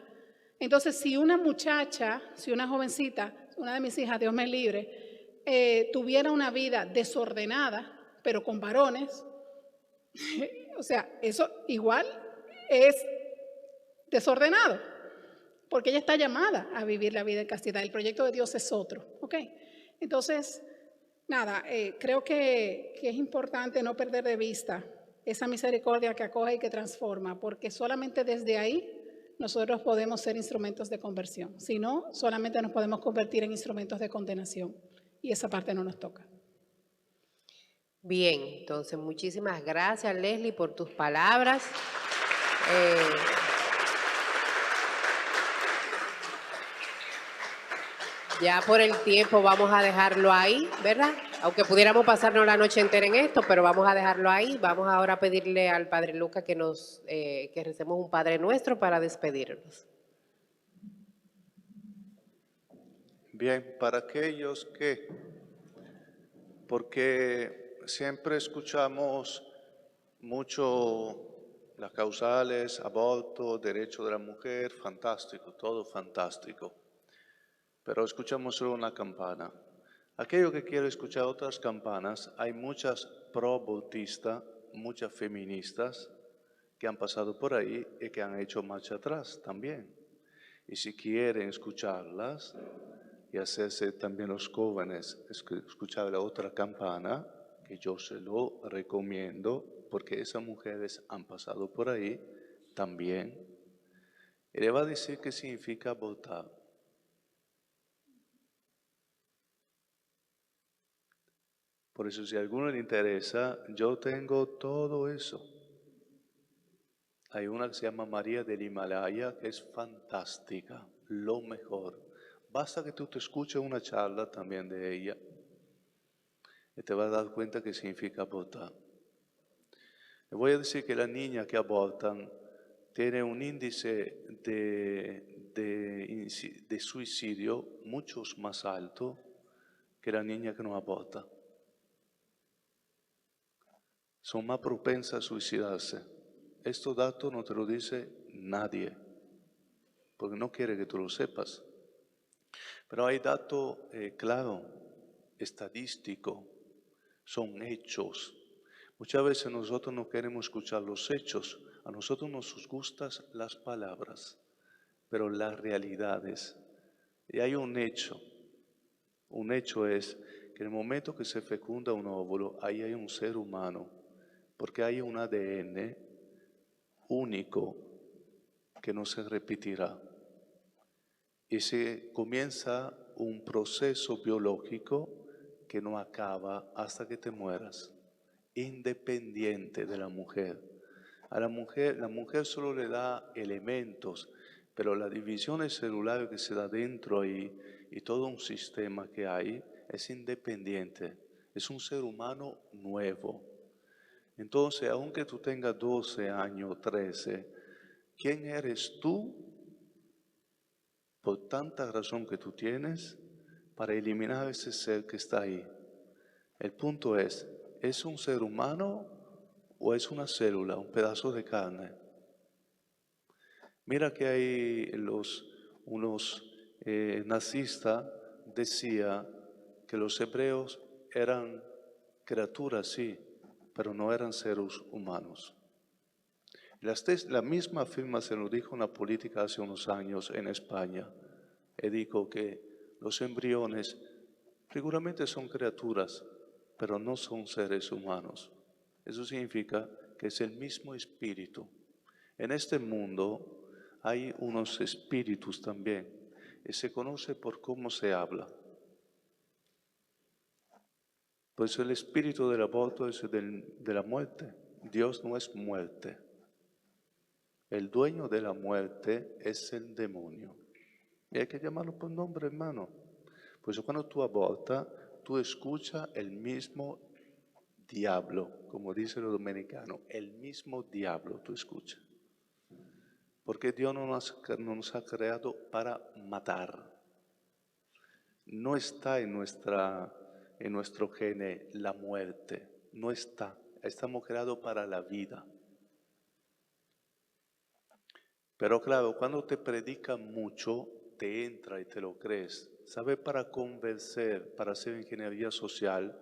Entonces, si una muchacha, si una jovencita, una de mis hijas, Dios me libre, tuviera una vida desordenada, pero con varones, o sea, eso igual es desordenado. Porque ella está llamada a vivir la vida en castidad. El proyecto de Dios es otro. ¿Ok? Entonces, nada, creo que es importante no perder de vista esa misericordia que acoge y que transforma, porque solamente desde ahí nosotros podemos ser instrumentos de conversión. Si no, solamente nos podemos convertir en instrumentos de condenación y esa parte no nos toca. Bien, entonces muchísimas gracias, Leslie, por tus palabras. Ya por el tiempo vamos a dejarlo ahí, ¿verdad? Aunque pudiéramos pasarnos la noche entera en esto, pero vamos a dejarlo ahí. Vamos ahora a pedirle al Padre Lucas que recemos un Padre Nuestro para despedirnos. Bien, para aquellos que, porque siempre escuchamos mucho las causales, aborto, derecho de la mujer, fantástico, todo fantástico. Pero escuchamos solo una campana. Aquello que quiere escuchar otras campanas, hay muchas pro-abortistas, muchas feministas que han pasado por ahí y que han hecho marcha atrás también. Y si quieren escucharlas y hacerse también los jóvenes escuchar la otra campana, que yo se lo recomiendo, porque esas mujeres han pasado por ahí también. Y le va a decir qué significa abortar. Por eso, si a alguno le interesa, yo tengo todo eso. Hay una que se llama María del Himalaya, que es fantástica, lo mejor. Basta que tú te escuches una charla también de ella y te vas a dar cuenta que significa abortar. Le voy a decir que la niña que abortan tiene un índice de suicidio mucho más alto que la niña que no aborta. Son más propensas a suicidarse. Estos datos no te lo dice nadie, porque no quiere que tú lo sepas. Pero hay datos claros, estadísticos, son hechos. Muchas veces nosotros no queremos escuchar los hechos, a nosotros nos gustan las palabras, pero las realidades. Y hay un hecho es que en el momento que se fecunda un óvulo, ahí hay un ser humano, porque hay un ADN único que no se repetirá. Y se comienza un proceso biológico que no acaba hasta que te mueras, independiente de la mujer. A la mujer solo le da elementos, pero la división celular que se da dentro ahí y todo un sistema que hay es independiente. Es un ser humano nuevo. Entonces, aunque tú tengas 12 años, 13, ¿quién eres tú por tanta razón que tú tienes para eliminar ese ser que está ahí? El punto ¿es un ser humano o es una célula, un pedazo de carne? Mira que hay unos nazistas decían que los hebreos eran criaturas, sí, pero no eran seres humanos. La misma firma se lo dijo una política hace unos años en España. Y dijo que los embriones seguramente son criaturas, pero no son seres humanos. Eso significa que es el mismo espíritu. En este mundo hay unos espíritus también, y se conoce por cómo se habla. Por eso el espíritu del aborto es de la muerte. Dios no es muerte. El dueño de la muerte es el demonio. Y hay que llamarlo por nombre, hermano. Por eso cuando tú abortas, tú escuchas el mismo diablo, como dicen los dominicanos, el mismo diablo tú escuchas. Porque Dios no nos ha creado para matar. No está en nuestro gene la muerte, no está. Estamos creados para la vida. Pero claro, cuando te predican mucho, te entra y te lo crees. ¿Sabe? Para convencer, para hacer ingeniería social,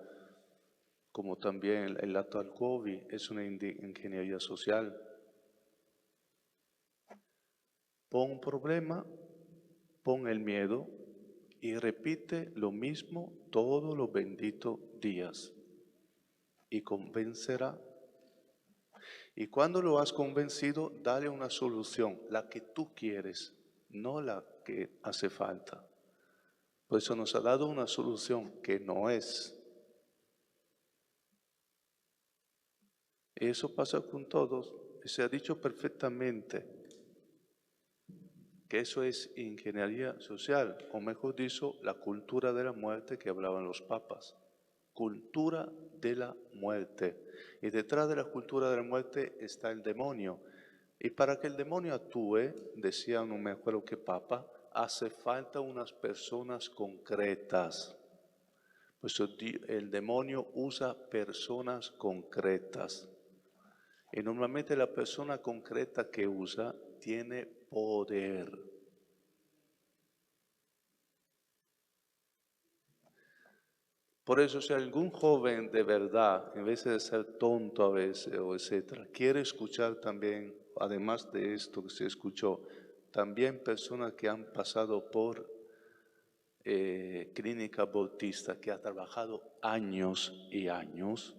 como también el actual COVID es una ingeniería social. Pon un problema, pon el miedo y repite lo mismo todos los benditos días. Y convencerá. Y cuando lo has convencido, dale una solución, la que tú quieres, no la que hace falta. Por eso nos ha dado una solución que no es. Eso pasa con todos, y se ha dicho perfectamente. que eso es ingeniería social, o mejor dicho, la cultura de la muerte que hablaban los papas. Cultura de la muerte. Y detrás de la cultura de la muerte está el demonio. Y para que el demonio actúe, decía no me acuerdo qué papa, hace falta unas personas concretas. Pues el demonio usa personas concretas. Y normalmente la persona concreta que usa tiene poder. Por eso, si algún joven de verdad, en vez de ser tonto a veces o etcétera, quiere escuchar también, además de esto que se escuchó, también personas que han pasado por Clínica Bautista, que ha trabajado años y años,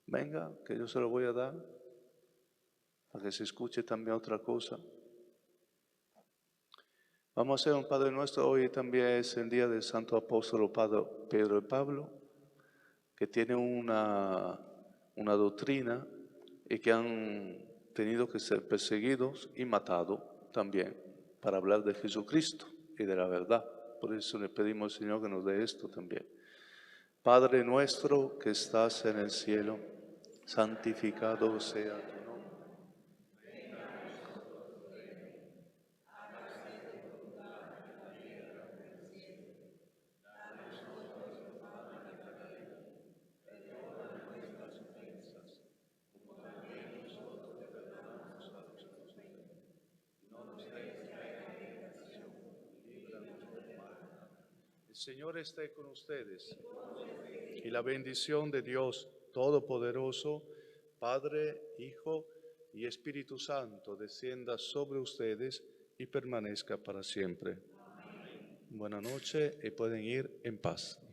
venga, que yo se lo voy a dar, para que se escuche también otra cosa. Vamos a hacer un Padre Nuestro. Hoy también es el día del Santo Apóstol Padre Pedro y Pablo, que tiene una doctrina y que han tenido que ser perseguidos y matados también para hablar de Jesucristo y de la verdad. Por eso le pedimos al Señor que nos dé esto también. Padre nuestro que estás en el cielo, santificado sea tu nombre. El Señor esté con ustedes y la bendición de Dios Todopoderoso, Padre, Hijo y Espíritu Santo descienda sobre ustedes y permanezca para siempre. Buenas noches y pueden ir en paz.